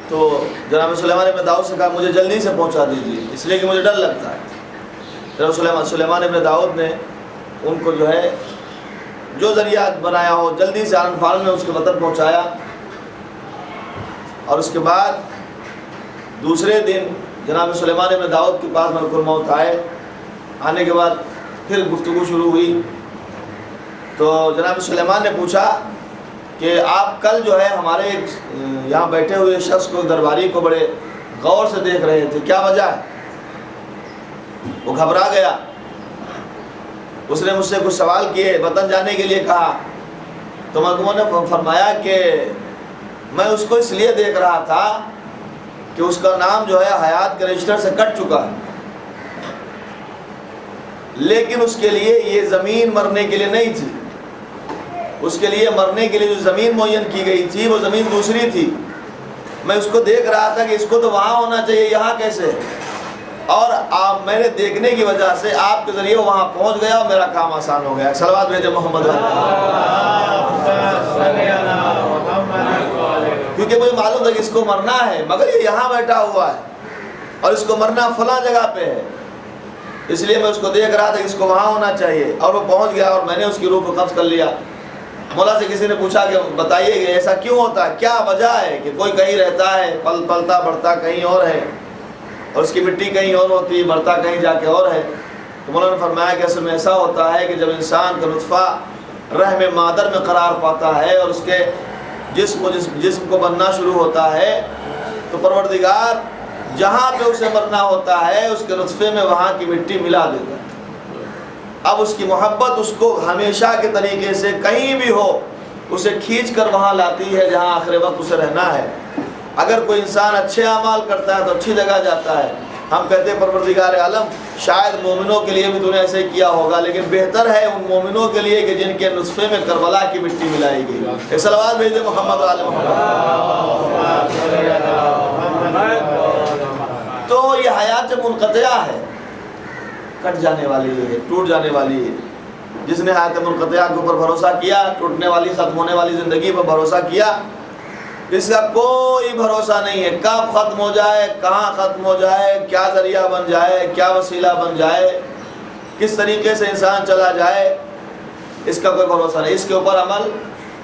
تو جناب سلیمان ابن داؤد سے کہا مجھے جلدی سے پہنچا دیجیے، اس لیے کہ مجھے ڈر لگتا ہے۔ جناب سلیمان ابن داؤد نے ان کو جو ہے جو ذریعہ بنایا ہو جلدی سے آرن فارن میں اس کے وطن پہنچایا، اور اس کے بعد دوسرے دن جناب سلیمان ابن داؤد کے پاس ملک الموت آئے۔ آنے کے بعد پھر گفتگو شروع ہوئی تو جناب سلیمان نے پوچھا کہ آپ کل جو ہے ہمارے یہاں بیٹھے ہوئے شخص کو، درباری کو بڑے غور سے دیکھ رہے تھے، کیا وجہ ہے؟ وہ گھبرا گیا، اس نے مجھ سے کچھ سوال کیے، وطن جانے کے لیے کہا، تو مرحوم نے فرمایا کہ میں اس کو اس لیے دیکھ رہا تھا کہ اس کا نام جو ہے حیات کے رجسٹر سے کٹ چکا ہے، لیکن اس کے لیے یہ زمین مرنے کے لیے نہیں تھی، اس کے لیے مرنے کے لیے جو زمین معین کی گئی تھی وہ زمین دوسری تھی۔ میں اس کو دیکھ رہا تھا کہ اس کو تو وہاں ہونا چاہیے، یہاں کیسے؟ اور میں نے دیکھنے کی وجہ سے آپ کے ذریعے وہاں پہنچ گیا اور میرا کام آسان ہو گیا۔ صلوات بھیجے محمد، کیونکہ مجھے معلوم تھا کہ اس کو مرنا ہے، مگر یہ یہاں بیٹھا ہوا ہے اور اس کو مرنا فلاں جگہ پہ ہے، اس لیے میں اس کو دیکھ رہا تھا کہ اس کو وہاں ہونا چاہیے، اور وہ پہنچ گیا اور میں نے اس کی روح کو قبض کر لیا۔ مولا سے کسی نے پوچھا کہ بتائیے کہ ایسا کیوں ہوتا ہے، کیا وجہ ہے کہ کوئی کہیں رہتا ہے، پلتا بڑھتا کہیں اور ہے، اور اس کی مٹی کہیں اور ہوتی ہے، مرتا کہیں جا کے اور ہے؟ تو مولا نے فرمایا کہ اصل میں ایسا ہوتا ہے کہ جب انسان کا نطفہ رحم مادر میں قرار پاتا ہے اور اس کے جسم کو بننا شروع ہوتا ہے، تو پروردگار جہاں پہ اسے مرنا ہوتا ہے اس کے نطفے میں وہاں کی مٹی ملا دیتا ہے۔ اب اس کی محبت اس کو ہمیشہ کے طریقے سے کہیں بھی ہو اسے کھینچ کر وہاں لاتی ہے جہاں آخر وقت اسے رہنا ہے۔ اگر کوئی انسان اچھے اعمال کرتا ہے تو اچھی جگہ جاتا ہے، ہم کہتے ہیں پروردگار عالم شاید مومنوں کے لیے بھی تو نے ایسے کیا ہوگا، لیکن بہتر ہے ان مومنوں کے لیے کہ جن کے نطفے میں کربلا کی مٹی ملائی گئی۔ ایک صلوات بھیج دیں محمد و آل محمد۔ تو یہ حیات جب منقطع ہے، کٹ جانے والی ہے، ٹوٹ جانے والی ہے، جس نے حیات منقطع کے اوپر بھروسہ کیا، ٹوٹنے والی ختم ہونے والی زندگی پر بھروسہ کیا، اس کا کوئی بھروسہ نہیں ہے کب ختم ہو جائے، کہاں ختم ہو جائے، کیا ذریعہ بن جائے، کیا وسیلہ بن جائے، کس طریقے سے انسان چلا جائے، اس کا کوئی بھروسہ نہیں۔ اس کے اوپر عمل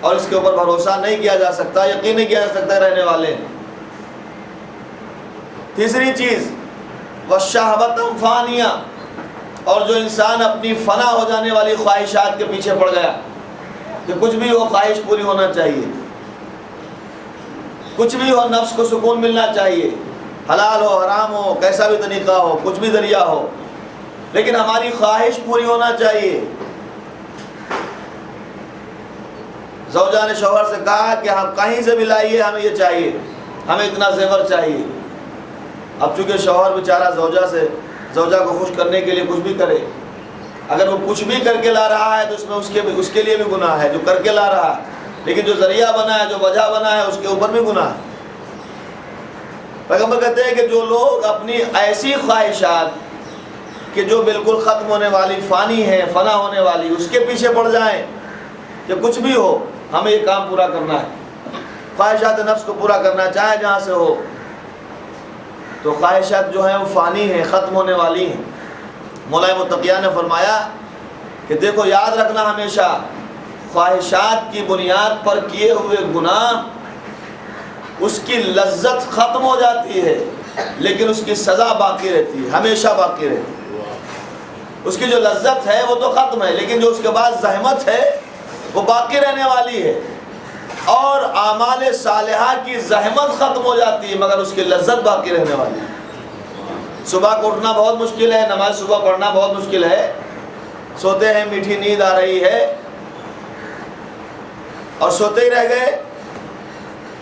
اور اس کے اوپر بھروسہ نہیں کیا جا سکتا، یقین نہیں کیا جا سکتا رہنے والے۔ تیسری چیز وَالشَّهْوَةُ فَانِيَةٌ، اور جو انسان اپنی فنا ہو جانے والی خواہشات کے پیچھے پڑ گیا کہ کچھ بھی ہو خواہش پوری ہونا چاہیے، کچھ بھی ہو نفس کو سکون ملنا چاہیے، حلال ہو حرام ہو کیسا بھی طریقہ ہو کچھ بھی ذریعہ ہو، لیکن ہماری خواہش پوری ہونا چاہیے۔ زوجہ نے شوہر سے کہا کہ ہم کہیں سے بھی لائیے، ہمیں یہ چاہیے، ہمیں اتنا زیور چاہیے۔ اب چونکہ شوہر بیچارہ زوجہ کو خوش کرنے کے لیے کچھ بھی کرے، اگر وہ کچھ بھی کر کے لا رہا ہے تو اس میں اس کے لیے بھی گناہ ہے جو کر کے لا رہا ہے، لیکن جو ذریعہ بنا ہے جو وجہ بنا ہے اس کے اوپر بھی گناہ ہے۔ پیغمبر کہتے ہیں کہ جو لوگ اپنی ایسی خواہشات کہ جو بالکل ختم ہونے والی فانی ہے فنا ہونے والی اس کے پیچھے پڑ جائیں کہ کچھ بھی ہو ہمیں یہ کام پورا کرنا ہے، خواہشات نفس کو پورا کرنا چاہے جہاں سے ہو، تو خواہشات جو ہیں وہ فانی ہیں ختم ہونے والی ہیں۔ مولا متقیہ نے فرمایا کہ دیکھو یاد رکھنا ہمیشہ خواہشات کی بنیاد پر کیے ہوئے گناہ اس کی لذت ختم ہو جاتی ہے لیکن اس کی سزا باقی رہتی ہے، ہمیشہ باقی رہتی ہے۔ اس کی جو لذت ہے وہ تو ختم ہے لیکن جو اس کے بعد زحمت ہے وہ باقی رہنے والی ہے، اور اعمال صالحہ کی زحمت ختم ہو جاتی ہے مگر اس کی لذت باقی رہنے والی ہے۔ صبح کو اٹھنا بہت مشکل ہے، نماز صبح پڑھنا بہت مشکل ہے، سوتے ہیں میٹھی نیند آ رہی ہے اور سوتے ہی رہ گئے،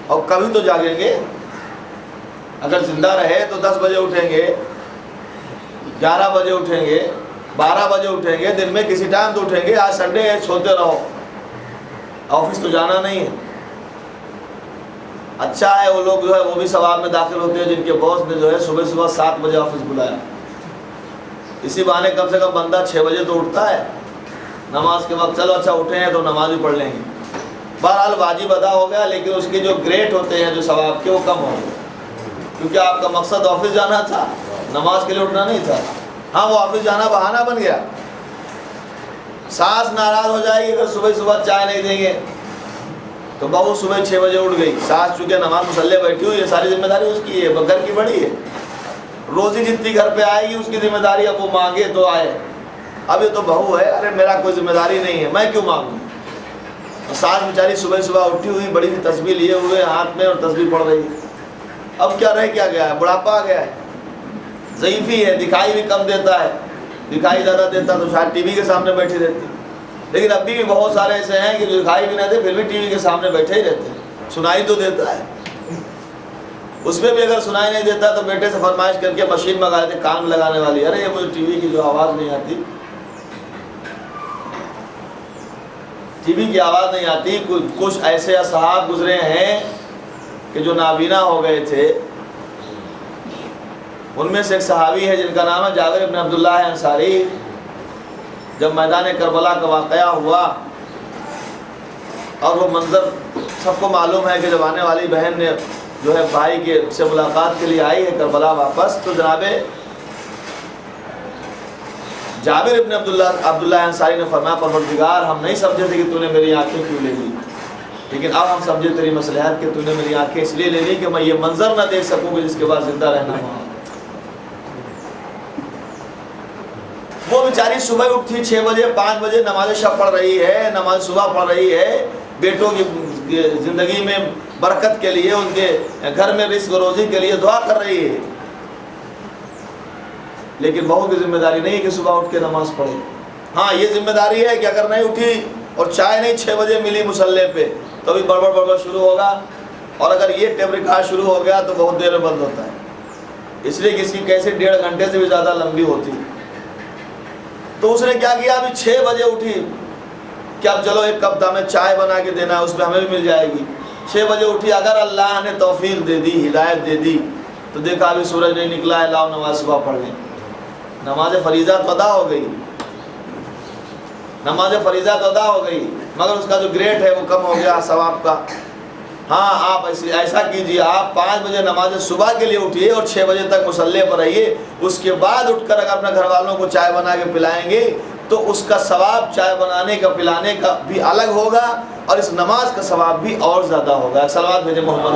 اور کبھی تو جاگیں گے، اگر زندہ رہے تو 10 بجے اٹھیں گے، 11 بجے اٹھیں گے، 12 بجے اٹھیں گے، دن میں کسی ٹائم تو اٹھیں گے۔ آج سنڈے ہے سوتے رہو، آفس تو جانا نہیں ہے۔ اچھا ہے وہ لوگ جو ہے وہ بھی ثواب میں داخل ہوتے ہیں جن کے باس نے جو ہے صبح 7 بجے آفس بلایا، اسی بہانے کم سے کم بندہ 6 بجے تو اٹھتا ہے نماز کے وقت، چلو اچھا اٹھے ہیں تو نماز بھی پڑھ لیں گے۔ بہرحال واجب ادا ہو گیا لیکن اس کے جو گریٹ ہوتے ہیں جو ثواب کے وہ کم ہو گئے، کیونکہ آپ کا مقصد آفس جانا تھا، نماز کے لیے اٹھنا نہیں تھا۔ ہاں وہ آفس جانا بہانہ بن گیا۔ ساس ناراض ہو جائے گی اگر صبح چائے نہیں دیں گے تو بہو صبح 6 بجے اٹھ گئی، ساس چونکہ نماز مسلح بیٹھی ہوئی ہے، ساری ذمہ داری اس کی ہے، گھر کی بڑی ہے، روزی جتنی گھر پہ آئے گی اس کی ذمہ داری، اب وہ مانگے تو آئے، اب یہ تو بہو ہے، ارے میرا کوئی ذمہ داری نہیں ہے میں کیوں مانگوں۔ ساس بیچاری صبح اٹھی ہوئی بڑی سی تسبیح لیے ہوئے ہاتھ میں اور تسبیح پڑھ رہی ہے، اب کیا رہ کیا گیا ہے، بڑھاپا آ گیا ہے، ضعیفی ہے، دکھائی بھی کم دیتا ہے، دکھائی زیادہ دیتا تو شاید ٹی وی کے سامنے بیٹھی رہتی، لیکن ابھی بھی بہت سارے ایسے ہیں کہ جو دکھائی بھی نہ دے پھر بھی ٹی وی کے سامنے بیٹھے ہی رہتے ہیں، سنائی تو دیتا ہے، اس میں بھی اگر سنائی نہیں دیتا تو بیٹے سے فرمائش کر کے مشین منگا دیتے کان لگانے والی، ارے یہ مجھے ٹی وی کی جو آواز نہیں آتی، ٹی وی کی آواز نہیں آتی۔ کچھ ایسے اصحاب گزرے ہیں کہ جو نابینا ہو گئے تھے، ان میں سے ایک صحابی ہے جن کا نام ہے جابر بن عبداللہ انصاری۔ جب میدان کربلا کا واقعہ ہوا اور وہ منظر سب کو معلوم ہے کہ جب آنے والی بہن نے جو ہے بھائی کے سے ملاقات کے لیے آئی ہے کربلا واپس، تو جناب جابر ابن عبداللہ انصاری نے فرمایا پروردگار ہم نہیں سمجھے تھے کہ تو نے میری آنکھیں کیوں لے لی، لیکن اب ہم سمجھے تیری مصلحت کہ تو نے میری آنکھیں اس لیے لے لی کہ میں یہ منظر نہ دیکھ سکوں کہ جس کے بعد زندہ رہنا ہوا۔ وہ بیچاری صبح اٹھتی 6 بجے 5 بجے نماز شب پڑھ رہی ہے، نماز صبح پڑھ رہی ہے، بیٹوں کی زندگی میں برکت کے لیے، ان کے گھر میں رزق و روزی کے لیے دعا کر رہی ہے، لیکن بہو کی ذمہ داری نہیں کہ صبح اٹھ کے نماز پڑھے۔ ہاں یہ ذمہ داری ہے کہ اگر نہیں اٹھی اور چائے نہیں 6 بجے ملی مصلے پہ تو ابھی بڑبڑ شروع ہوگا، اور اگر یہ ٹیپ ریکارڈ شروع ہو گیا تو بہت دیر میں بند ہوتا ہے، اس لیے کہ اس کی کیسے 1.5 گھنٹے سے بھی زیادہ لمبی ہوتی ہے۔ تو اس نے کیا کیا، ابھی 6 بجے اٹھی کہ اب چلو ایک کپ ہمیں چائے بنا کے دینا ہے، اس میں ہمیں بھی مل جائے گی۔ 6 بجے اٹھی، اگر اللہ نے توفیق دے دی ہدایت دے دی تو دیکھا ابھی سورج نہیں نکلا ہے، لاؤ نماز صبح پڑھ لیں۔ نماز فریضہ تو ادا ہو گئی، نماز فریضہ تو ادا ہو گئی مگر اس کا جو گریٹ ہے وہ کم ہو گیا ثواب کا۔ ہاں آپ ایسا کیجئے، آپ 5 بجے نماز صبح کے لیے اٹھیے اور 6 بجے تک مصلی پر رہیے، اس کے بعد اٹھ کر اگر اپنے گھر والوں کو چائے بنا کے پلائیں گے تو اس کا ثواب چائے بنانے کا پلانے کا بھی الگ ہوگا اور اس نماز کا ثواب بھی اور زیادہ ہوگا۔ صلوات بھیجیں محمد۔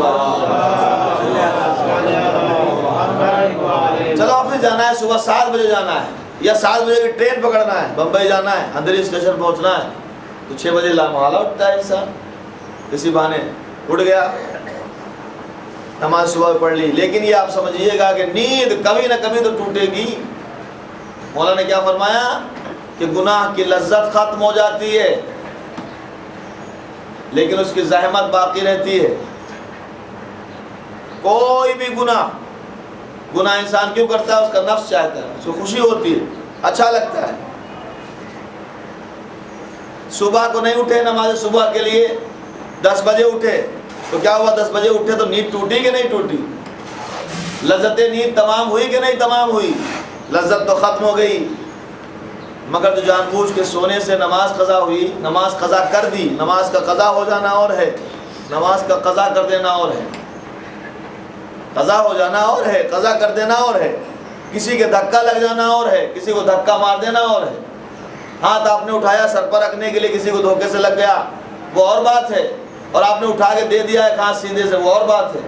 چلو آفس جانا ہے، صبح 7 بجے جانا ہے، یا 7 بجے کی ٹرین پکڑنا ہے، بمبئی جانا ہے، اندھیری اسٹیشن پہنچنا ہے، تو 6 بجے لامحالہ اٹھتا ہے انسان، کسی بہانے اٹھ گیا، نماز صبح پڑھ لی۔ لیکن یہ آپ سمجھیے گا کہ نیند کبھی نہ کبھی تو ٹوٹے گی۔ مولا نے کیا فرمایا کہ گناہ کی لذت ختم ہو جاتی ہے لیکن اس کی زحمت باقی رہتی ہے۔ کوئی بھی گناہ انسان کیوں کرتا ہے؟ اس کا نفس چاہتا ہے، اس کو خوشی ہوتی ہے، اچھا لگتا ہے۔ صبح کو نہیں اٹھے نماز صبح کے لیے، 10 بجے اٹھے تو کیا ہوا؟ 10 بجے اٹھے تو نیند ٹوٹی کہ نہیں ٹوٹی؟ لذت نیند تمام ہوئی کہ نہیں تمام ہوئی؟ لذت تو ختم ہو گئی، مگر جو جان بوجھ کے سونے سے نماز قضا ہوئی، نماز قضا کر دی۔ نماز کا قضا ہو جانا اور ہے، نماز کا قضا کر دینا اور ہے۔ قضا ہو جانا اور ہے، قضا کر دینا اور ہے۔ کسی کے دھکا لگ جانا اور ہے، کسی کو دھکا مار دینا اور ہے۔ ہاتھ آپ نے اٹھایا سر پر رکھنے کے لیے، کسی کو دھوکے سے لگ گیا، وہ اور بات ہے، اور آپ نے اٹھا کے دے دیا ہے ہاتھ سیدھے سے، وہ اور بات ہے۔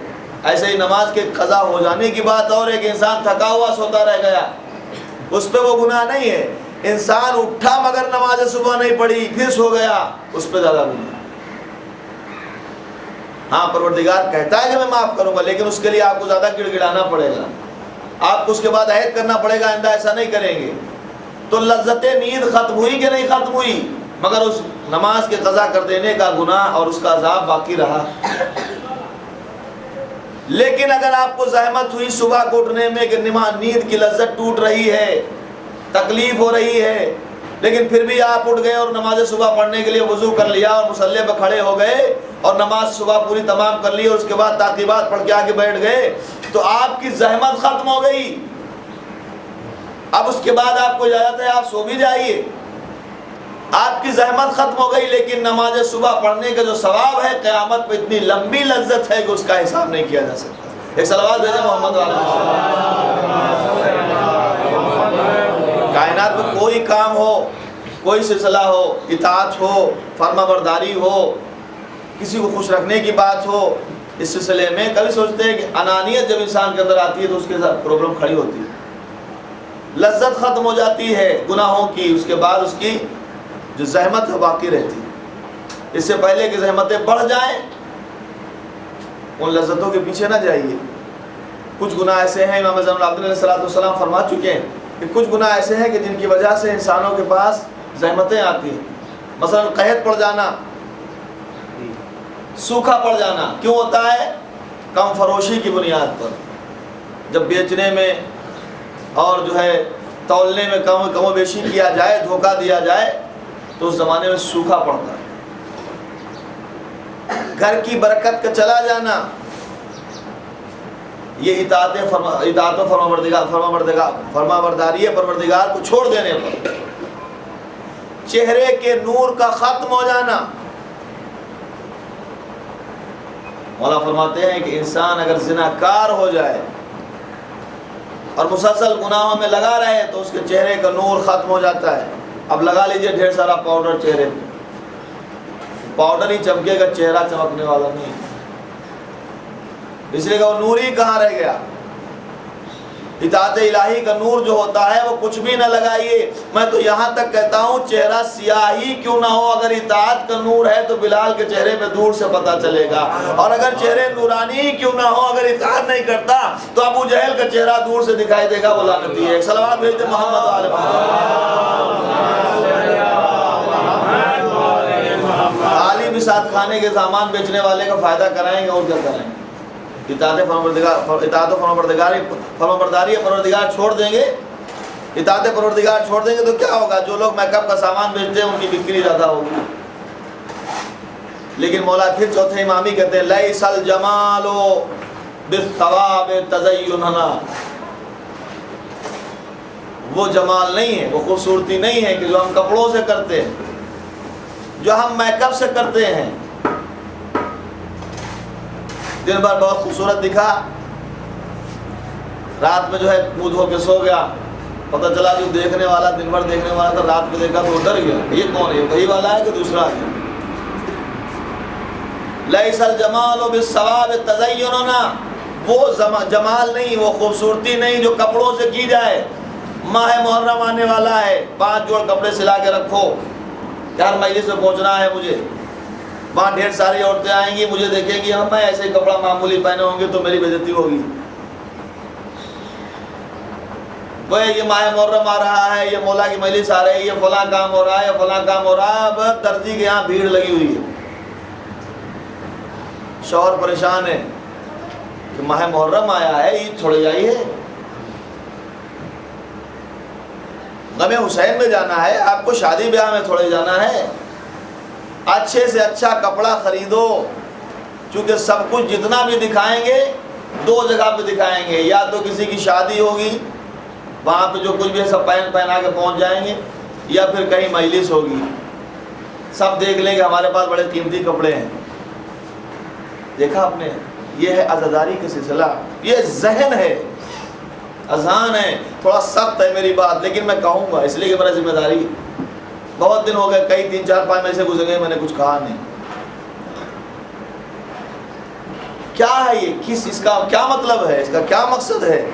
ایسے ہی نماز کے قضا ہو جانے کی بات اور ہے کہ انسان تھکا ہوا سوتا رہ گیا، اس پہ وہ گناہ نہیں ہے۔ انسان اٹھا مگر نماز صبح نہیں پڑھی پھر سو گیا، اس پہ زیادہ گناہ۔ ہاں پروردگار کہتا ہے کہ میں معاف کروں گا، لیکن اس کے لیے آپ کو زیادہ گڑ گڑانا پڑے گا، آپ کو اس کے بعد عہد کرنا پڑے گا آئندہ ایسا نہیں کریں گے۔ تو لذت نیند ختم ہوئی کہ نہیں ختم ہوئی؟ مگر اس نماز کے قضا کر دینے کا گناہ اور اس کا عذاب باقی رہا۔ لیکن اگر آپ کو زحمت ہوئی صبح کو اٹھنے میں کہ نیند کی لذت ٹوٹ رہی ہے، تکلیف ہو رہی ہے، لیکن پھر بھی آپ اٹھ گئے اور نماز صبح پڑھنے کے لیے وضو کر لیا اور مصلی پہ کھڑے ہو گئے اور نماز صبح پوری تمام کر لی اور اس کے بعد تعقیبات پڑھ کے آگے بیٹھ گئے، تو آپ کی زحمت ختم ہو گئی۔ اب اس کے بعد آپ کو اجازت ہے آپ سو بھی جائیے، آپ کی زحمت ختم ہو گئی، لیکن نماز صبح پڑھنے کا جو ثواب ہے قیامت پہ اتنی لمبی لذت ہے کہ اس کا حساب نہیں کیا جا سکتا۔ ایک صلوات بھیجیں محمد علیہ وسلم۔ کائنات میں کوئی کام ہو، کوئی سلسلہ ہو، اطاعت ہو، فرما برداری ہو، کسی کو خوش رکھنے کی بات ہو، اس سلسلے میں کبھی سوچتے ہیں کہ انانیت جب انسان کے اندر آتی ہے تو اس کے ساتھ پرابلم کھڑی ہوتی ہے، لذت ختم ہو جاتی ہے گناہوں کی، اس کے بعد اس کی جو زحمت ہے باقی رہتی ہے۔ اس سے پہلے کہ زحمتیں بڑھ جائیں ان لذتوں کے پیچھے نہ جائیے۔ کچھ گناہ ایسے ہیں، امام زین العابدین علیہ السلام فرما چکے ہیں کہ کچھ گناہ ایسے ہیں کہ جن کی وجہ سے انسانوں کے پاس زحمتیں آتی ہیں۔ مثلا قحط پڑ جانا، سوکھا پڑ جانا کیوں ہوتا ہے؟ کم فروشی کی بنیاد پر، جب بیچنے میں اور جو ہے تولنے میں کم و بیشی کیا جائے، دھوکہ دیا جائے تو اس زمانے میں سوکھا پڑتا ہے۔ گھر کی برکت کا چلا جانا، یہ اطاعت و فرما برداری پروردگار کو چھوڑ دینے پر۔ چہرے کے نور کا ختم ہو جانا، مولا فرماتے ہیں کہ انسان اگر زناکار ہو جائے اور مسلسل گناہوں میں لگا رہے تو اس کے چہرے کا نور ختم ہو جاتا ہے۔ اب لگا لیجئے ڈھیر سارا پاؤڈر چہرے پہ، پاؤڈر ہی چمکے گا، چہرہ چمکنے والا نہیں، اس لیے کہ وہ نور ہی کہاں رہ گیا۔ اطاعت الہی کا نور جو ہوتا ہے وہ کچھ بھی نہ لگائیے۔ میں تو یہاں تک کہتا ہوں چہرہ سیاہ ہی کیوں نہ ہو، اگر اطاعت کا نور ہے تو بلال کے چہرے پہ دور سے پتہ چلے گا، اور اگر چہرے نورانی ہی کیوں نہ ہو، اگر اطاعت نہیں کرتا تو ابو جہل کا چہرہ دور سے دکھائی دے گا، وہ لعنتی ہے۔ ایک صلوات بھیجتے محمد علیہ خالی بھی ساتھ کھانے کے سامان بیچنے والے کا فائدہ کرائیں گے اور کیا کرائیں گے؟ اطاعت و فرما برداری پروردگار چھوڑ دیں گے، اطاعت پروردگار چھوڑ دیں گے تو کیا ہوگا؟ جو لوگ میک اپ کا سامان بیچتے ہیں ان کی بکری زیادہ ہوگی۔ لیکن مولا پھر چوتھے امامی کہتے ہیں لیس الجمال بالثواب تزیننا، وہ جمال نہیں ہے، وہ خوبصورتی نہیں ہے کہ جو ہم کپڑوں سے کرتے ہیں، جو ہم میک اپ سے کرتے ہیں۔ دن بھر بہت خوبصورت دکھا، رات میں جو ہے منہ دھو کے سو گیا، پتہ چلا جو دیکھنے والا دن بھر دیکھنے والا تھا رات میں دیکھا تو ڈر گیا، یہ کون ہے؟ وہی والا ہے کہ دوسرا ہے؟ لیس الجمال بالثواب تزیننا، وہ جمال نہیں، وہ خوبصورتی نہیں جو کپڑوں سے کی جائے۔ ماہ محرم آنے والا ہے، 5 جوڑ کپڑے سلا کے رکھو کہ ہر مجلس میں پہنچنا ہے مجھے، وہاں ڈھیر ساری عورتیں آئیں گی، مجھے دیکھیں گی، ہم میں ایسے کپڑا معمولی پہنے ہوں گے تو میری بے عزتی ہوگی۔ وہ یہ ماہ محرم آ رہا ہے، یہ مولا کی مجلس آ رہی ہے، یہ فلاں کام ہو رہا ہے، یہ فلاں کام ہو رہا ہے، اب درزی کے یہاں بھیڑ لگی ہوئی ہے، شوہر پریشان ہے کہ ماہ محرم آیا ہے، عید چھوڑ جائی ہے، غم حسین میں جانا ہے، آپ کو شادی بیاہ میں تھوڑے جانا ہے، اچھے سے اچھا کپڑا خریدو، چونکہ سب کچھ جتنا بھی دکھائیں گے 2 جگہ پہ دکھائیں گے، یا تو کسی کی شادی ہوگی وہاں پہ جو کچھ بھی ہے سب پہنا کے پہنچ جائیں گے، یا پھر کہیں مجلس ہوگی، سب دیکھ لیں گے ہمارے پاس بڑے قیمتی کپڑے ہیں۔ دیکھا آپ نے، یہ ہے عزاداری کا سلسلہ، یہ ذہن ہے، اذہان ہے، تھوڑا سخت ہے میری بات لیکن میں کہوں گا اس لیے کہ میرا ذمہ داری، بہت دن ہو گئے، کئی 3 4 5 مہینے سے گزر گئے، میں نے کچھ کہا نہیں۔ کیا ہے یہ، اس کا کیا مطلب ہے، اس کا کیا مقصد ہے؟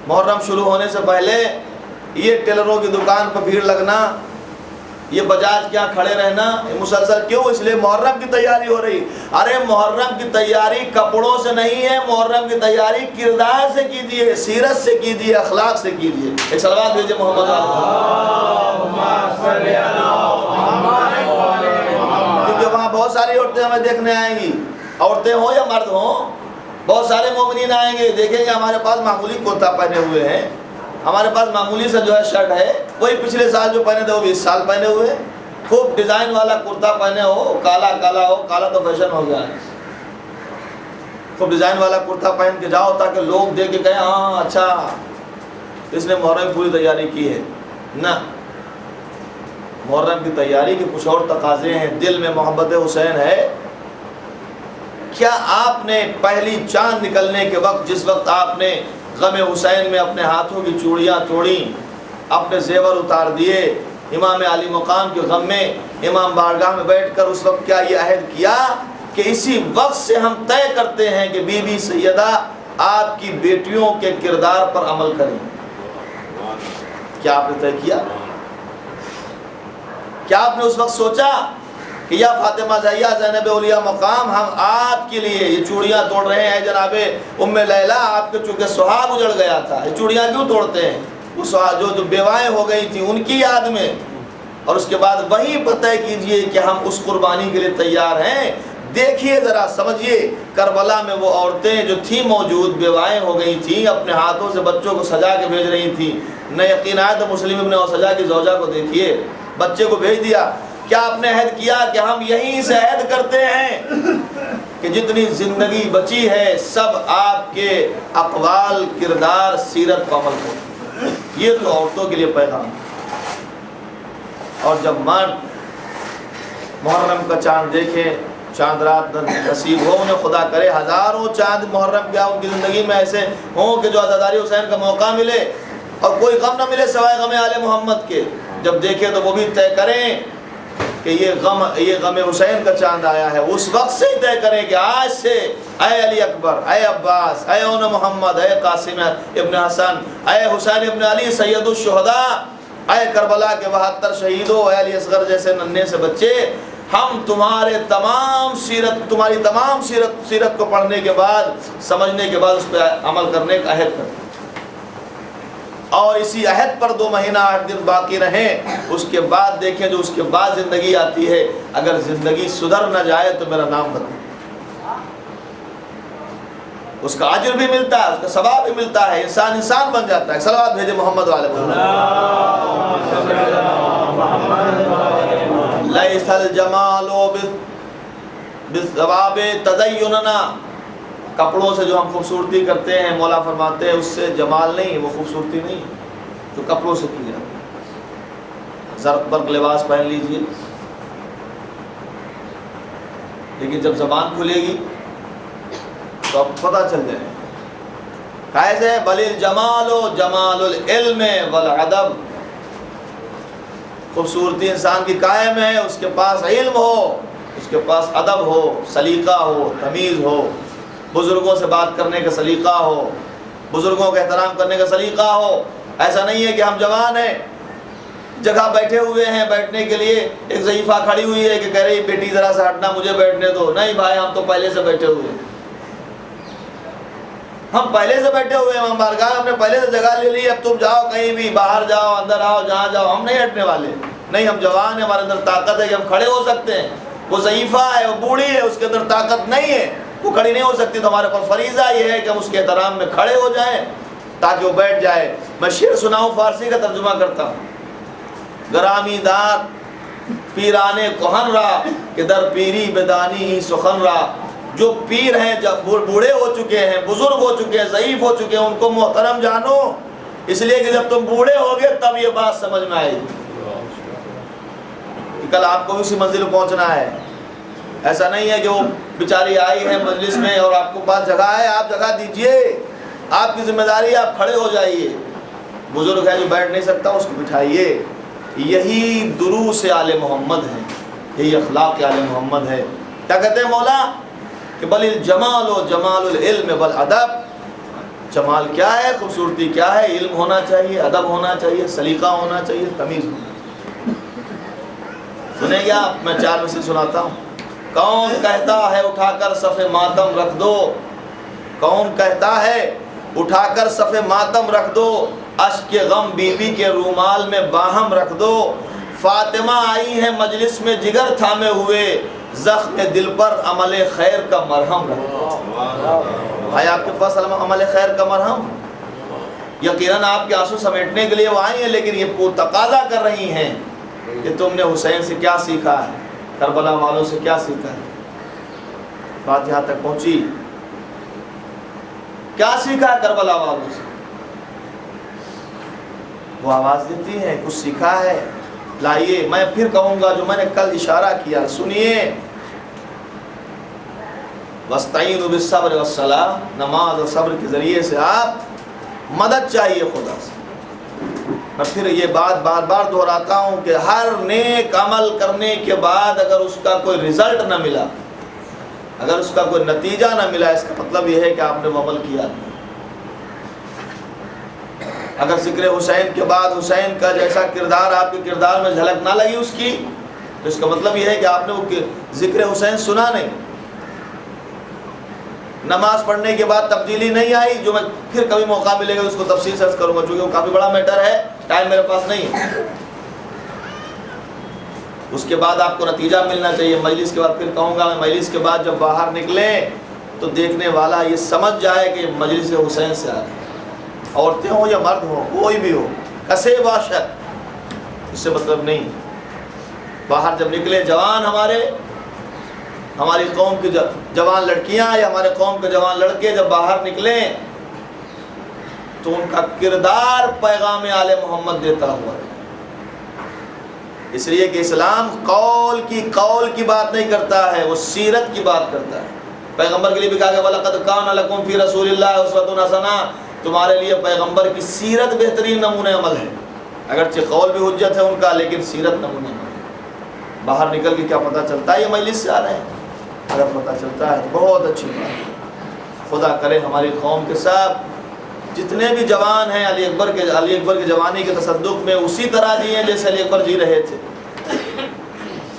محرم شروع ہونے سے پہلے یہ ٹیلروں کی دکان پر بھیڑ لگنا، یہ بجاج کیا کھڑے رہنا مسلسل، کیوں؟ اس لیے محرم کی تیاری ہو رہی۔ ارے محرم کی تیاری کپڑوں سے نہیں ہے، محرم کی تیاری کردار سے کیجیے، سیرت سے کیجیے، اخلاق سے کیجیے۔ ایک صلوات بھیجیے محمد کیونکہ وہاں بہت ساری عورتیں ہمیں دیکھنے آئیں گی، عورتیں ہوں یا مرد ہوں، بہت سارے مومنین آئیں گے، دیکھیں گے ہمارے پاس معمولی کرتا پہنے ہوئے ہیں، ہمارے پاس معمولی سے جو ہے شرٹ ہے، وہی پچھلے سال جو پہنے تھے وہ 20 سال پہنے ہوئے، خوب ڈیزائن والا کرتا پہنے ہو، کالا کالا ہو، کالا تو فیشن ہو گیا ہے، خوب ڈیزائن والا کرتا پہن کے جاؤ تاکہ لوگ دیکھ کے کہیں ہاں اچھا اس نے محرم کی پوری تیاری کی ہے۔ نہ، محرم کی تیاری کے کچھ اور تقاضے ہیں، دل میں محبت حسین ہے۔ کیا آپ نے پہلی چاند نکلنے کے وقت، جس وقت آپ نے غم حسین میں اپنے ہاتھوں کی چوڑیاں توڑیں، اپنے زیور اتار دیے، امام علی مقام کے غم میں امام بارگاہ میں بیٹھ کر اس وقت کیا یہ عہد کیا کہ اسی وقت سے ہم طے کرتے ہیں کہ بی بی سیدہ آپ کی بیٹیوں کے کردار پر عمل کریں؟ کیا آپ نے طے کیا؟ کیا آپ نے اس وقت سوچا کہ یا فاطمہ زہرا زینب اولیاء مقام، ہم آپ کے لیے یہ چوڑیاں توڑ رہے ہیں؟ جناب ام لیلہ، آپ کے چونکہ سہاگ اجڑ گیا تھا، یہ چوڑیاں کیوں توڑتے ہیں؟ وہ سہاگ جو بیوائیں ہو گئی تھیں ان کی یاد میں، اور اس کے بعد وہی طے کیجئے کہ ہم اس قربانی کے لیے تیار ہیں۔ دیکھیے ذرا، سمجھیے، کربلا میں وہ عورتیں جو تھیں موجود، بیوائیں ہو گئی تھیں، اپنے ہاتھوں سے بچوں کو سجا کے بھیج رہی تھیں، نہ یقین آئے تو مسلم ابن اوسجا کی زوجہ کو دیکھیے، بچے کو بھیج دیا۔ کیا آپ نے عہد کیا کہ ہم یہیں سے عہد کرتے ہیں کہ جتنی زندگی بچی ہے سب آپ کے اقوال، کردار، سیرت پر عمل کریں؟ یہ تو عورتوں کے لیے پیغام۔ اور جب مرد محرم کا چاند دیکھیں، چاند رات نصیب ہو انہیں، خدا کرے ہزاروں چاند محرم کیا ان کی زندگی میں ایسے ہوں کہ جو عزاداری حسین کا موقع ملے اور کوئی غم نہ ملے سوائے غم آل محمد کے، جب دیکھیں تو وہ بھی طے کریں کہ یہ غم حسین کا چاند آیا ہے، اس وقت سے ہی طے کریں کہ آج سے اے علی اکبر، اے عباس، اے اون محمد، اے قاسم ابن حسن، اے حسین ابن علی سید الشہداء، اے کربلا کے 72 شہیدوں، اے علی اصغر جیسے ننھے سے بچے، ہم تمہاری تمام سیرت کو پڑھنے کے بعد، سمجھنے کے بعد اس پہ عمل کرنے کا عہد کرتے ہیں، اور اسی عہد پر 2 مہینہ 8 دن باقی رہیں۔ اس کے بعد دیکھیں جو اس کے بعد زندگی آتی ہے، اگر زندگی سدھر نہ جائے تو میرا نام بدل، اس کا اجر بھی ملتا ہے، اس کا ثواب بھی ملتا ہے، انسان بن جاتا ہے۔ صلوات بھیجے محمد والے لیس الجمال بالثواب تزیننا، کپڑوں سے جو ہم خوبصورتی کرتے ہیں، مولا فرماتے ہیں اس سے جمال نہیں، وہ خوبصورتی نہیں جو کپڑوں سے کی جاتی ہے۔ زرق برق لباس پہن لیجئے، لیکن جب زبان کھلے گی تو اب پتہ چل جائے کیسے بل الجمال جمال العلم والادب، خوبصورتی انسان کی قائم ہے اس کے پاس علم ہو، اس کے پاس ادب ہو، سلیقہ ہو، تمیز ہو، بزرگوں سے بات کرنے کا سلیقہ ہو، بزرگوں کا احترام کرنے کا سلیقہ ہو، ایسا نہیں ہے کہ ہم جوان ہیں، جگہ بیٹھے ہوئے ہیں، بیٹھنے کے لیے ایک ضعیفہ کھڑی ہوئی ہے کہ کہہ رہی بیٹی ذرا سا ہٹنا، مجھے بیٹھنے دو. نہیں بھائی، ہم تو پہلے سے بیٹھے ہوئے ہیں، ہم پہلے سے بیٹھے ہوئے ہیں، ہم بارگاہ ہم نے پہلے سے جگہ لے لی، اب تم جاؤ کہیں بھی، باہر جاؤ، اندر آؤ، جہاں جاؤ، ہم نہیں ہٹنے والے. نہیں، ہم جوان ہیں، ہمارے اندر طاقت ہے کہ ہم کھڑے ہو سکتے ہیں. وہ ضعیفہ ہے، وہ بوڑھی ہے، اس کے اندر طاقت نہیں ہے، وہ کھڑی نہیں ہو سکتی، تو ہمارے پر فریضہ یہ ہے کہ ہم اس کے احترام میں کھڑے ہو جائیں تاکہ وہ بیٹھ جائے. میں شعر سناؤں، فارسی کا ترجمہ کرتا ہوں. گرامی دار پیرانے کہن را کہ در پیری بدانی ہی سخن را. جو پیر ہیں، جب بوڑھے ہو چکے ہیں، بزرگ ہو چکے ہیں، ضعیف ہو چکے ہیں، ان کو محترم جانو، اس لیے کہ جب تم بوڑھے ہوگے تب یہ بات سمجھ میں آئے گی کہ کل آپ کو اسی منزل پہنچنا ہے. ایسا نہیں ہے کہ وہ بیچاری آئی ہے مجلس میں اور آپ کو پاس جگہ ہے، آپ جگہ دیجئے، آپ کی ذمہ داری ہے، آپ کھڑے ہو جائیے. بزرگ ہے جو بیٹھ نہیں سکتا، اس کو بٹھائیے. یہی دروس آل محمد ہے، یہی اخلاق آل محمد ہے. کیا کہتے ہیں مولا کہ بل الجمال و جمال العلم والادب. جمال کیا ہے، خوبصورتی کیا ہے؟ علم ہونا چاہیے، ادب ہونا چاہیے، سلیقہ ہونا چاہیے، تمیز ہونا چاہیے. سنیں گے آپ؟ میں 4 میں سے سناتا ہوں. کون کہتا ہے اٹھا کر صف ماتم رکھ دو، کون کہتا ہے اٹھا کر صف ماتم رکھ دو، اشک غم بیوی کے رومال میں باہم رکھ دو. فاطمہ آئی ہے مجلس میں جگر تھامے ہوئے، زخم دل پر عمل خیر کا مرہم رکھ دو. بھائی آپ کے پاس عمل خیر کا مرہم، یقیناً آپ کے آنسو سمیٹنے کے لیے وہ آئی ہیں، لیکن یہ تقاضا کر رہی ہیں کہ تم نے حسین سے کیا سیکھا ہے، کربلا والوں سے کیا سیکھا ہے. بات یہاں تک پہنچی، کیا سیکھا ہے کربلا والوں سے؟ وہ آواز دیتی ہے، کچھ سیکھا ہے. لائیے، میں پھر کہوں گا جو میں نے کل اشارہ کیا، سنیے. وَاسْتَعِينُوا بِالصَّبْرِ وَالصَّلَاةِ، نماز اور صبر کے ذریعے سے آپ مدد چاہیے خدا سے. میں پھر یہ بات بار بار دہراتا ہوں کہ ہر نیک عمل کرنے کے بعد اگر اس کا کوئی رزلٹ نہ ملا، اگر اس کا کوئی نتیجہ نہ ملا، اس کا مطلب یہ ہے کہ آپ نے وہ عمل کیا نہیں. اگر ذکر حسین کے بعد حسین کا جیسا کردار آپ کے کردار میں جھلک نہ لگی اس کی، تو اس کا مطلب یہ ہے کہ آپ نے وہ ذکر حسین سنا نہیں. نماز پڑھنے کے بعد تبدیلی نہیں آئی، جو میں پھر کبھی موقع ملے گا اس کو تفصیل سے عرض کروں گا، چونکہ وہ کافی بڑا میٹر ہے، ٹائم میرے پاس نہیں ہے. اس کے بعد آپ کو نتیجہ ملنا چاہیے. مجلس کے بعد پھر کہوں گا، میں مجلس کے بعد جب باہر نکلیں تو دیکھنے والا یہ سمجھ جائے کہ مجلس حسین سے آ رہے ہیں، عورتیں ہوں یا مرد ہوں، کوئی بھی ہو، کسے باشد، اس سے مطلب نہیں. باہر جب نکلے جوان، ہماری قوم کی جوان لڑکیاں یا ہمارے قوم کے جوان لڑکے جب باہر نکلیں تو ان کا کردار پیغام آل محمد دیتا ہوا ہے. اس لیے کہ اسلام قول کی بات نہیں کرتا ہے، وہ سیرت کی بات کرتا ہے. پیغمبر کے لیے بھی کہا کہ وَلَقَدْ كَانَ لَكُمْ فِي رَسُولِ اللَّهِ أُسْوَةٌ حَسَنَةٌ، تمہارے لیے پیغمبر کی سیرت بہترین نمونہ عمل ہے. اگرچہ قول بھی حجت ہے ان کا، لیکن سیرت نمونہ عمل ہے. باہر نکل کے کیا پتہ چلتا ہے یہ مجلس سے آ رہے ہیں؟ اگر پتہ چلتا ہے تو بہت اچھی بات ہے. خدا کرے ہماری قوم کے ساتھ جتنے بھی جوان ہیں علی اکبر کے جوانی کے تصدق میں اسی طرح جیے جیسے علی اکبر جی رہے تھے.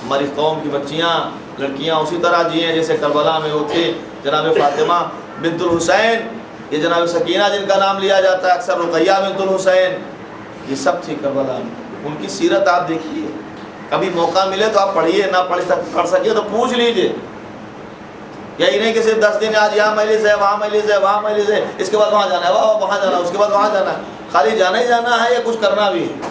ہماری قوم کی بچیاں لڑکیاں اسی طرح جیے جیسے کربلا میں وہ تھے. جناب فاطمہ بنت الحسین، یہ جناب سکینہ جن کا نام لیا جاتا ہے اکثر، رقیہ بنت الحسین، یہ سب تھی کربلا میں. ان کی سیرت آپ دیکھیے، کبھی موقع ملے تو آپ پڑھیے، نہ پڑھ سکیے تو پوچھ لیجئے. یہی نہیں کہ صرف 10 دن آج یہاں مجلس ہے، وہاں مجلس ہے، وہاں مجلس ہے، اس کے بعد وہاں جانا ہے، وہاں جانا ہے، اس کے بعد وہاں جانا ہے. خالی جانا ہی جانا ہے یا کچھ کرنا بھی ہے؟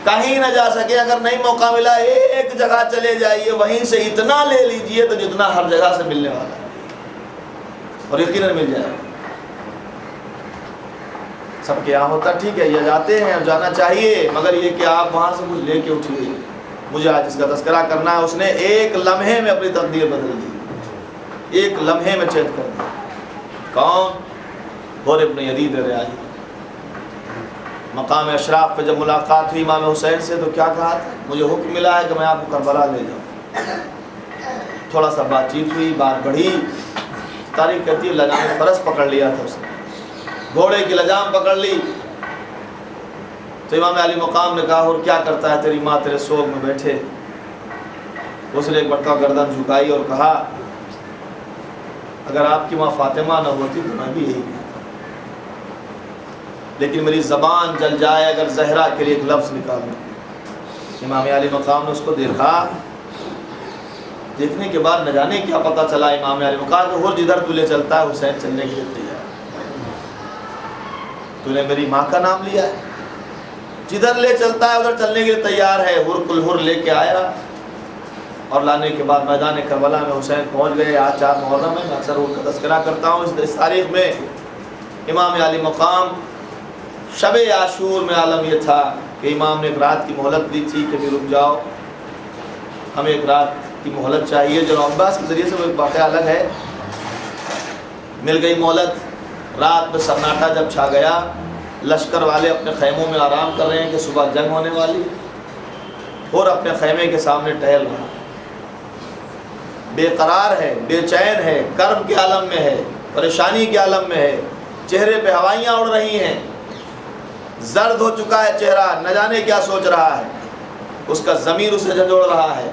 کہیں نہ جا سکے، اگر نہیں موقع ملا ایک جگہ چلے جائیے، وہیں سے اتنا لے لیجئے تو جتنا ہر جگہ سے ملنے والا ہے، اور یقیناً مل جائے. سب کے یہاں ہوتا ٹھیک ہے، یہ جاتے ہیں، جانا چاہیے، مگر یہ کہ آپ وہاں سے کچھ لے کے اٹھیے. مجھے آج اس کا تذکرہ کرنا ہے، اس نے ایک لمحے میں اپنی تقدیر بدل دی، ایک لمحے میں چیت کر دیا. کون؟ حور ابن یزید ریاحی. مقام اشراف پہ جب ملاقات ہوئی امام حسین سے تو کیا کہا تھا؟ مجھے حکم ملا ہے کہ میں آپ کو کربلا لے جاؤں. تھوڑا سا بات چیت ہوئی، بات بڑھی. تاریخ کہتی ہے لجام فرس پکڑ لیا تھا اس نے، گھوڑے کی لجام پکڑ لی. تو امام علی مقام نے کہا اور کیا کرتا ہے تیری ماں تیرے سوگ میں بیٹھے؟ اس نے ایک مرتبہ گردن جھکائی اور کہا اگر آپ کی ماں فاطمہ نہ ہوتی تو میں بھی یہی کہتا، لیکن میری زبان جل جائے اگر زہرا کے لیے ایک لفظ نکالوں۔ امام علی مقام نے اس کو دیکھا، دیکھنے کے بعد نہ جانے کیا پتہ چلا امام علی مقام کو، اور جدھر تو لے چلتا ہے حسین چلنے کے لیے تیار، تو نے میری ماں کا نام لیا ہے، جدھر لے چلتا ہے ادھر چلنے کے لیے تیار ہے۔ ہر کل ہر لے کے آیا، اور لانے کے بعد میدان کربلا میں حسین پہنچ گئے۔ آج 4 محرم ہے، میں اکثر ان کا تذکرہ کرتا ہوں اس تاریخ میں۔ امام علی مقام شب عاشور میں عالم یہ تھا کہ امام نے ایک رات کی مہلت دی تھی کہ بھی رک جاؤ، ہمیں ایک رات کی مہلت چاہیے۔ جو عباس کے ذریعے سے وہ ایک واقعہ الگ ہے، مل گئی مہلت۔ رات میں سناٹا جب چھا گیا، لشکر والے اپنے خیموں میں آرام کر رہے ہیں کہ صبح جنگ ہونے والی، اور اپنے خیمے کے سامنے ٹہل رہا، بے قرار ہے، بے چین ہے، کرب کے عالم میں ہے، پریشانی کے عالم میں ہے، چہرے پہ ہوائیاں اڑ رہی ہیں، زرد ہو چکا ہے چہرہ، نہ جانے کیا سوچ رہا ہے، اس کا ضمیر اسے جھنجھوڑ رہا ہے،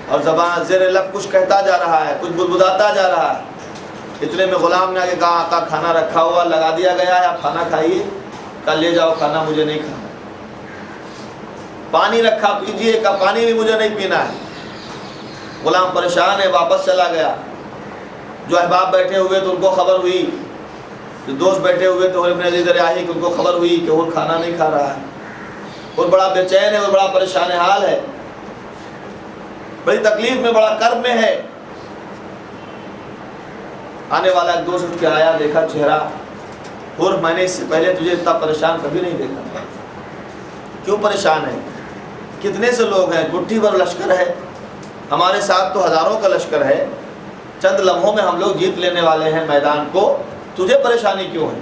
اور زبان زیر لب کچھ کہتا جا رہا ہے، کچھ بدبداتا جا رہا ہے۔ اتنے میں غلام نے آگے کہا آقا کھانا رکھا ہوا لگا دیا گیا ہے، آپ کھانا کھائیے، کل لے جاؤ کھانا، مجھے نہیں کھانا۔ پانی رکھا پیجیے، کا پانی بھی مجھے نہیں پینا ہے۔ غلام پریشان ہے، واپس چلا گیا۔ جو احباب بیٹھے ہوئے تو ان کو خبر ہوئی، جو دوست بیٹھے ہوئے تو ابن عزیز ریاحی کہ ان کو خبر ہوئی کہ وہ کھانا نہیں کھا رہا ہے، اور بڑا بے چین ہے، اور بڑا پریشان حال ہے، بڑی تکلیف میں، بڑا کرب میں ہے۔ آنے والا ایک دوست اٹھ کے آیا، دیکھا چہرہ، اور میں نے اس سے پہلے تجھے اتنا پریشان کبھی نہیں دیکھا، کیوں پریشان ہے؟ کتنے سے لوگ ہیں، گٹھی بھر لشکر ہے، ہمارے ساتھ تو ہزاروں کا لشکر ہے، چند لمحوں میں ہم لوگ جیت لینے والے ہیں میدان کو، تجھے پریشانی کیوں ہے؟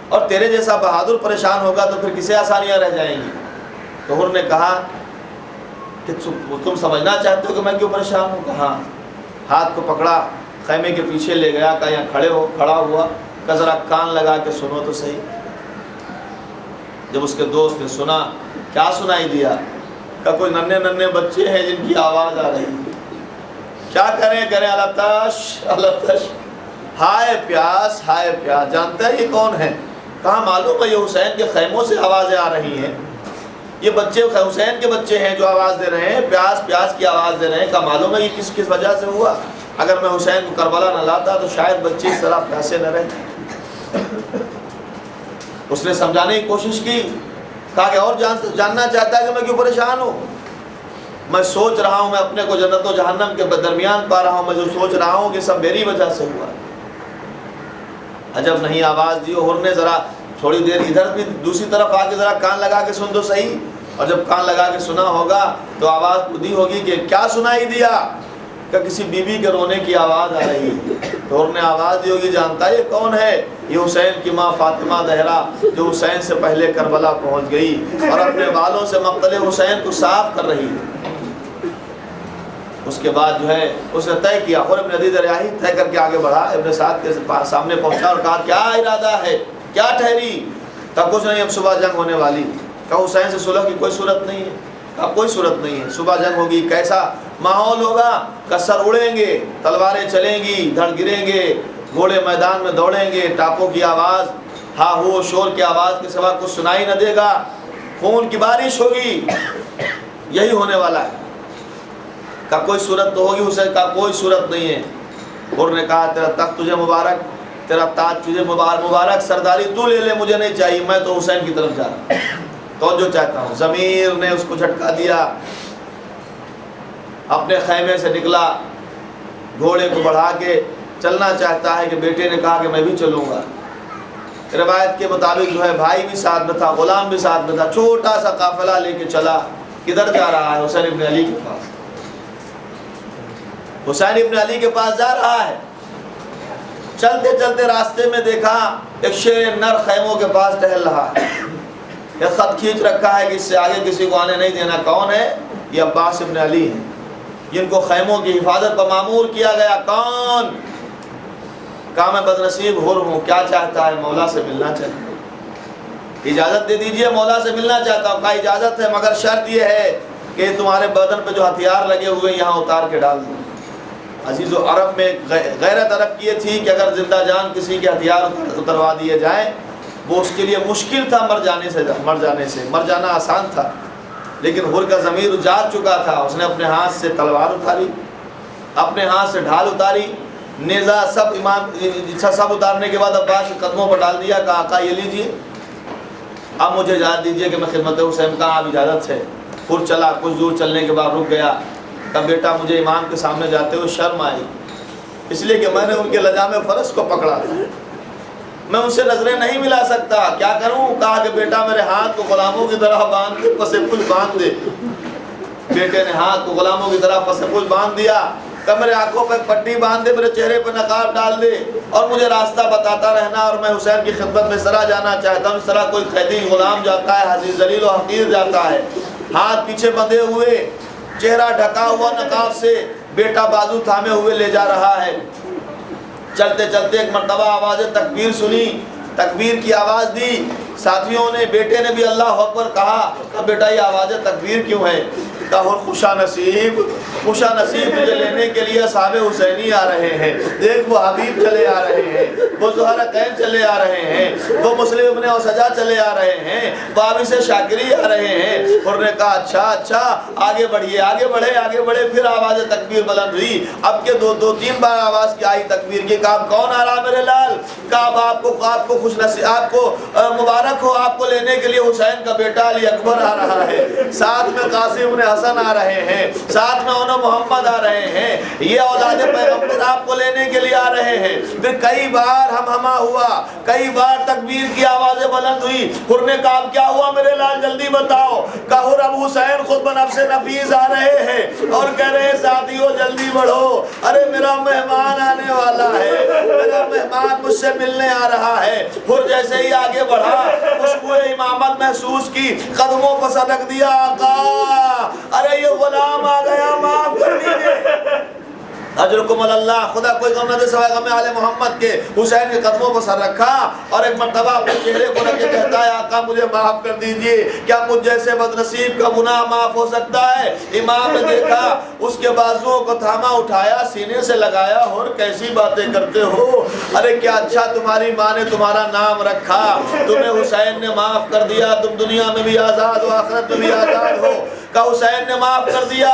اور تیرے جیسا بہادر پریشان ہوگا تو پھر کسے آسانیاں رہ جائیں گی؟ تو حر نے کہا کہ تم سمجھنا چاہتے ہو کہ میں کیوں پریشان ہوں؟ کہا، ہاتھ کو پکڑا، خیمے کے پیچھے لے گیا، کہا یہاں کھڑا ہوا، کہ ذرا کان لگا کے سنو تو صحیح۔ جب اس کے دوست نے سنا، کیا سنائی دیا؟ کہ کوئی ننھے بچے ہیں جن کی آواز آ رہی ہے، کیا کریں التش التش، ہائے پیاس ہائے پیاس۔ جانتا ہے یہ کون ہے؟ کہا معلوم ہے یہ حسین کے خیموں سے آوازیں آ رہی ہیں، یہ بچے حسین کے بچے ہیں جو آواز دے رہے ہیں، پیاس پیاس کی آواز دے رہے ہیں۔ کہا معلوم ہے یہ کس وجہ سے ہوا؟ اگر میں حسین کو کربلا نہ لاتا تو شاید بچے اس طرح پیاسے نہ رہتے۔ اس نے سمجھانے کی کوشش کی، کہا کہ اور جاننا چاہتا ہے کہ میں کیوں پریشان ہوں؟ میں سوچ رہا ہوں، میں اپنے کو جنت و جہنم کے درمیان پا رہا ہوں، میں جو سوچ رہا ہوں کہ سب میری وجہ سے ہوا۔ عجب نہیں آواز دی۔ حر نے ذرا تھوڑی دیر ادھر بھی دوسری طرف آ کے ذرا کان لگا کے سن تو صحیح، اور جب کان لگا کے سنا ہوگا تو آواز خود ہوگی کہ کیا سنائی دیا؟ کہ کسی بیوی کے رونے کی آواز آ رہی ہے۔ تو حر نے آواز دی ہوگی، جانتا ہے یہ کون ہے؟ یہ حسین کی ماں فاطمہ زہرا، جو حسین سے پہلے کربلا پہنچ گئی اور اپنے بالوں سے مقتل حسین کو صاف کر رہی ہے۔ اس کے بعد جو ہے اس نے طے کیا، اور ابن عزیز ریاحی طے کر کے آگے بڑھا، ابن سعد کے سامنے پہنچا اور کہا کیا ارادہ ہے، کیا ٹھہری؟ کہا کچھ نہیں، اب صبح جنگ ہونے والی۔ کہا حسین سے صلح کی کوئی صورت نہیں ہے؟ کہا کوئی صورت نہیں ہے، صبح جنگ ہوگی۔ کیسا ماحول ہوگا؟ کہ سر اڑیں گے، تلواریں چلیں گی، دھڑ گریں گے، گھوڑے میدان میں دوڑیں گے، ٹاپوں کی آواز، ہاں ہو شور کی آواز کے سوا کچھ سنائی نہ دے گا، خون کی بارش ہوگی، یہی ہونے والا ہے۔ کا کوئی صورت تو ہوگی؟ حسین کا کوئی صورت نہیں ہے۔ حر نے کہا تیرا تخت تجھے مبارک، تیرا تاج تجھے مبارک، سرداری تو لے لے، مجھے نہیں چاہیے، میں تو حسین کی طرف جا رہا ہوں، توجہ چاہتا ہوں۔ ضمیر نے اس کو جھٹکا دیا، اپنے خیمے سے نکلا، گھوڑے کو بڑھا کے چلنا چاہتا ہے کہ بیٹے نے کہا کہ میں بھی چلوں گا۔ روایت کے مطابق جو ہے بھائی بھی ساتھ میں تھا، غلام بھی ساتھ میں تھا، چھوٹا سا قافلہ لے کے چلا۔ کدھر جا رہا ہے؟ حسین ابن علی کے پاس۔ حسین ابن علی کے پاس جا رہا ہے۔ چلتے چلتے راستے میں دیکھا ایک شیر نر خیموں کے پاس ٹہل رہا ہے، ایک خط کھینچ رکھا ہے کہ اس سے آگے کسی کو آنے نہیں دینا۔ کون ہے؟ یہ عباس ابن علی ہیں، جن کو خیموں کی حفاظت پر مامور کیا گیا۔ کون؟ کہا میں بدنصیب حر ہوں، کیا چاہتا ہے؟ مولا سے ملنا چاہتا ہے۔ اجازت دے دیجئے، مولا سے ملنا چاہتا ہوں۔ کہا اجازت ہے، مگر شرط یہ ہے کہ تمہارے بدن پہ جو ہتھیار لگے ہوئے یہاں اتار کے ڈال دو۔ عزیز و عرب میں غیرت عرب کی یہ تھی کہ اگر زندہ جان کسی کے ہتھیار اتروا دیے جائیں وہ اس کے لیے مشکل تھا مر جانے سے۔ مر جانا آسان تھا، لیکن حر کا ضمیر جاگ چکا تھا۔ اس نے اپنے ہاتھ سے تلوار اتاری، اپنے ہاتھ سے ڈھال اتاری، نیزہ سب اتارنے کے بعد عباس کے قدموں پر ڈال دیا۔ کہا آقا یہ لیجئے، اب مجھے اجازت دیجئے کہ میں خدمت حسین کا آپ اجازت ہے۔ پھر چلا، کچھ دور چلنے کے بعد رک گیا۔ کہا بیٹا مجھے امام کے سامنے جاتے ہوئے شرم آئی، اس لیے کہ میں نے ان کے لجام فرض کو پکڑا تھا، میں ان سے نظریں نہیں ملا سکتا، کیا کروں؟ کہا کہ بیٹا میرے ہاتھ کو غلاموں کی طرح باندھ دے، پس پل باندھ دے۔ بیٹے نے ہاتھ کو غلاموں کی طرح پس پل باندھ دیا۔ کہ میرے آنکھوں پہ پٹی باندھ دے، میرے چہرے پہ نقاب ڈال دے، اور مجھے راستہ بتاتا رہنا، اور میں حسین کی خدمت میں اس طرح جانا چاہتا ہوں، اس طرح کوئی قیدی غلام جاتا ہے، حزین ذلیل و حقیر جاتا ہے۔ ہاتھ پیچھے بندھے ہوئے، چہرہ ڈھکا ہوا نقاب سے، بیٹا بازو تھامے ہوئے لے جا رہا ہے۔ چلتے چلتے ایک مرتبہ آواز تکبیر سنی، تکبیر کی آواز دی، ساتھیوں نے، بیٹے نے بھی اللہ اکبر کہا۔ کہ بیٹا یہ آواز تکبیر کیوں ہے؟ کہا خوشا نصیب تجھے لینے کے لیے صحابہ حسینی آ رہے ہیں، دیکھ وہ حبیب چلے آ رہے ہیں، وہ زہرقین چلے آ رہے ہیں، وہ مسلم ابن اوسجا چلے آ رہے ہیں، بابی سے شاکری آ رہے ہیں۔ اور نے کہا اچھا آگے بڑھیے، آگے بڑھے۔ پھر آواز تکبیر بلند ہوئی، اب کے دو تین بار آواز کی آئی تکبیر کی۔ کہا کون آ رہا میرے لال؟ کہا آپ کو خوش نصیب، آپ کو مبارک ہو، آپ کو لینے کے لیے حسین کا بیٹا علی اکبر آ رہا ہے، ساتھ میں قاسم ابن حسن آ رہے ہیں، ساتھ میں انہوں محمد آ رہے ہیں، یہ اولاد پیغمبر آپ کو لینے کے لیے آ رہے ہیں۔ پھر کئی بار ہما ہوا، کئی بار تکبیر کی آوازیں بلند ہوئی۔ پھر نے کہا کیا ہوا میرے لال جلدی بتاؤ؟ کہا اب حسین خود بنفس نفیس آ رہے ہیں اور کہہ رہے ہیں ساتھیوں جلدی بڑھو، ارے میرا مہمان آنے والا ہے، میرا مہمان مجھ سے ملنے آ رہا ہے۔ پھر جیسے ہی آگے بڑھا، خوشبو امامت محسوس کی، قدموں پر صدق دیا، آقا ارے یہ غلام آ گیا، معاف کر دیجئے، اجرکم اللہ، خدا کوئی غم نہ دے سوائے غم آل محمد کے۔ حسین کے قدموں پر سر رکھا اور ایک مرتبہ اپنے چہرے کو رکھ کے کہتا ہے آقا مجھے معاف کر دیجئے، کیا مجھ جیسے بدنصیب کا گناہ معاف ہو سکتا ہے؟ امام نے دیکھا، اس کے بازوؤں کو تھاما، اٹھایا، سینے سے لگایا، اور کیسی باتیں کرتے ہو، ارے کیا اچھا تمہاری ماں نے تمہارا نام رکھا، تمہیں حسین نے معاف کر دیا، تم دنیا میں بھی آزاد ہو، آخرت میں بھی آزاد ہو۔ کہ حسین نے معاف کر دیا،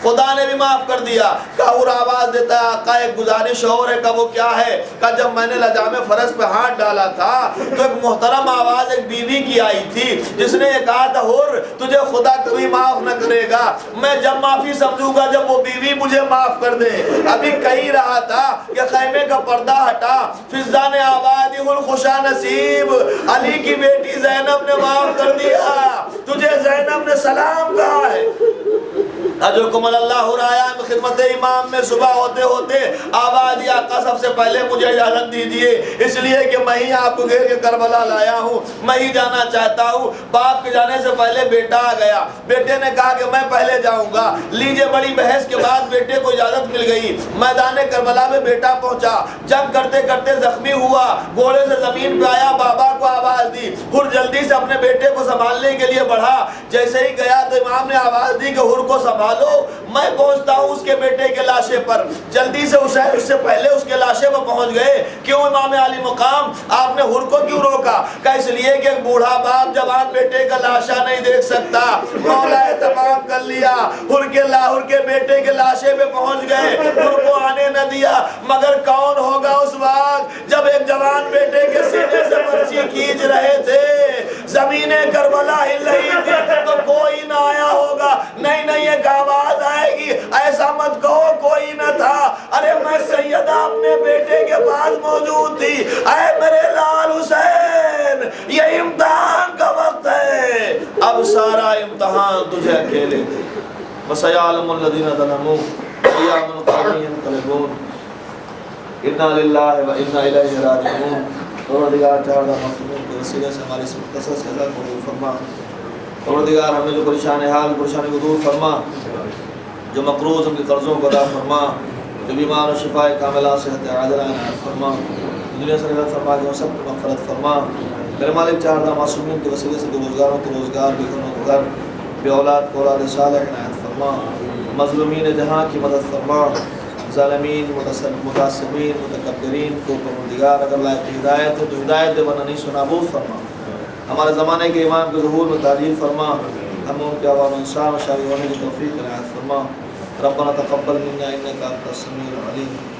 خدا نے بھی معاف کر دیا۔ کہ اور آواز دیتا ہے آقا ایک گزارش اور ہے، کہ وہ کیا ہے؟ کہ جب میں نے لجام فرض پہ ہاتھ ڈالا تھا تو ایک محترم آواز ایک بیوی کی آئی تھی جس نے یہ کہا تھا اور تجھے خدا کبھی معاف نہ کرے گا، میں جب معافی سمجھوں گا جب وہ بیوی مجھے معاف کر دے۔ ابھی کہی رہا تھا کہ خیمے کا پردہ ہٹا، فضا نے آواز دی خوشا نصیب، علی کی بیٹی زینب نے معاف کر دیا، تجھے زینب نے سلام کہا ہے۔ اجرکم اللہ رایا خدمت امام میں صبح ہوتے ہوتے آواز یا آقا سب سے پہلے مجھے اجازت دیجئے، اس لیے کہ میں ہی آپ کو گھیر کے کربلا لایا ہوں، میں ہی جانا چاہتا ہوں۔ باپ کے جانے سے پہلے بیٹا آ گیا، بیٹے نے کہا کہ میں پہلے جاؤں گا، لیجئے بڑی بحث کے بعد بیٹے کو اجازت مل گئی۔ میدان کربلا میں بیٹا پہنچا، جنگ کرتے کرتے زخمی ہوا، گھوڑے سے زمین پہ آیا، بابا کو آواز دی، پھر جلدی سے اپنے بیٹے کو سنبھالنے کے لیے بڑھا۔ جیسے ہی گیا تو امام نے آواز دی کہ حر کو سنبھالو، میں پہنچتا ہوں اس کے بیٹے کے لاشے پر۔ جلدی سے حسین اس سے پہلے اس کے لاشے پر پہنچ گئے۔ کیوں امام علی مقام آپ نے حر کو کیوں روکا؟ کہ اس لیے کہ ایک بوڑھا باپ جوان بیٹے کا لاشا نہیں دیکھ سکتا، مولا اہتمام کر لیا، حر کے بیٹے کے لاشے پہ پہنچ گئے، حر کو آنے نہ دیا۔ مگر کون ہوگا اس وقت جب ایک جوان بیٹے کے سینے سے برچی کھینچ رہے تھے، زمین کربلا ہل رہی تھی، تو کوئی نہ آیا ہوگا؟ نہیں ایک آواز آئے گی، ایسا مت کہو کوئی نہ تھا، ارے میں سیدہ اپنے بیٹے کے پاس موجود تھی، اے میرے لال حسین یہ امتحان کا وقت ہے، اب سارا امتحان تجھے اکیلے دے، وَسَيَعْلَمُ الَّذِينَ ظَلَمُوا أَيَّامَ الْقَوْمِ يَنْقَلِبُونَ اِنَّا لِلَّهِ وَإِنَّا إِلَيْهِ رَاجِعُونَ۔ پروردگار چاہتا مخلوق کے وسیلے سے ہماری اس مختصر سے عزت قبول فرما، پروردگار ہمیں جو پریشان حال پریشانی کو دور فرما، جو مقروض ان کے قرضوں کو ادا فرما، جو بیمار و شفاء کاملہ صحت عاجلہ عنایت فرما، دنیا سے رحمت فرما، جو سب کو مغفرت فرما، میرے مالک چاردہ معصومین کے وسیلے سے بے روزگاروں کو روزگار، بے گھروں کو گھر، بے اولاد کو اولاد صالح عنایت فرما، مظلومین جہاں کی مدد فرما، ظالمین متعصبین متکبرین کو پروردگار اگر لائق ہدایت ہے تو ہدایت دے ورنہ نہیں نابود فرما۔ ہمارے زمانے کے امام کے ظہور میں تعلیم فرما، ہم ان کے عوام انصار شامل ہونے کی توفیق عنایت فرما۔ ربنا تقبل منا انک انت السمیع العلیم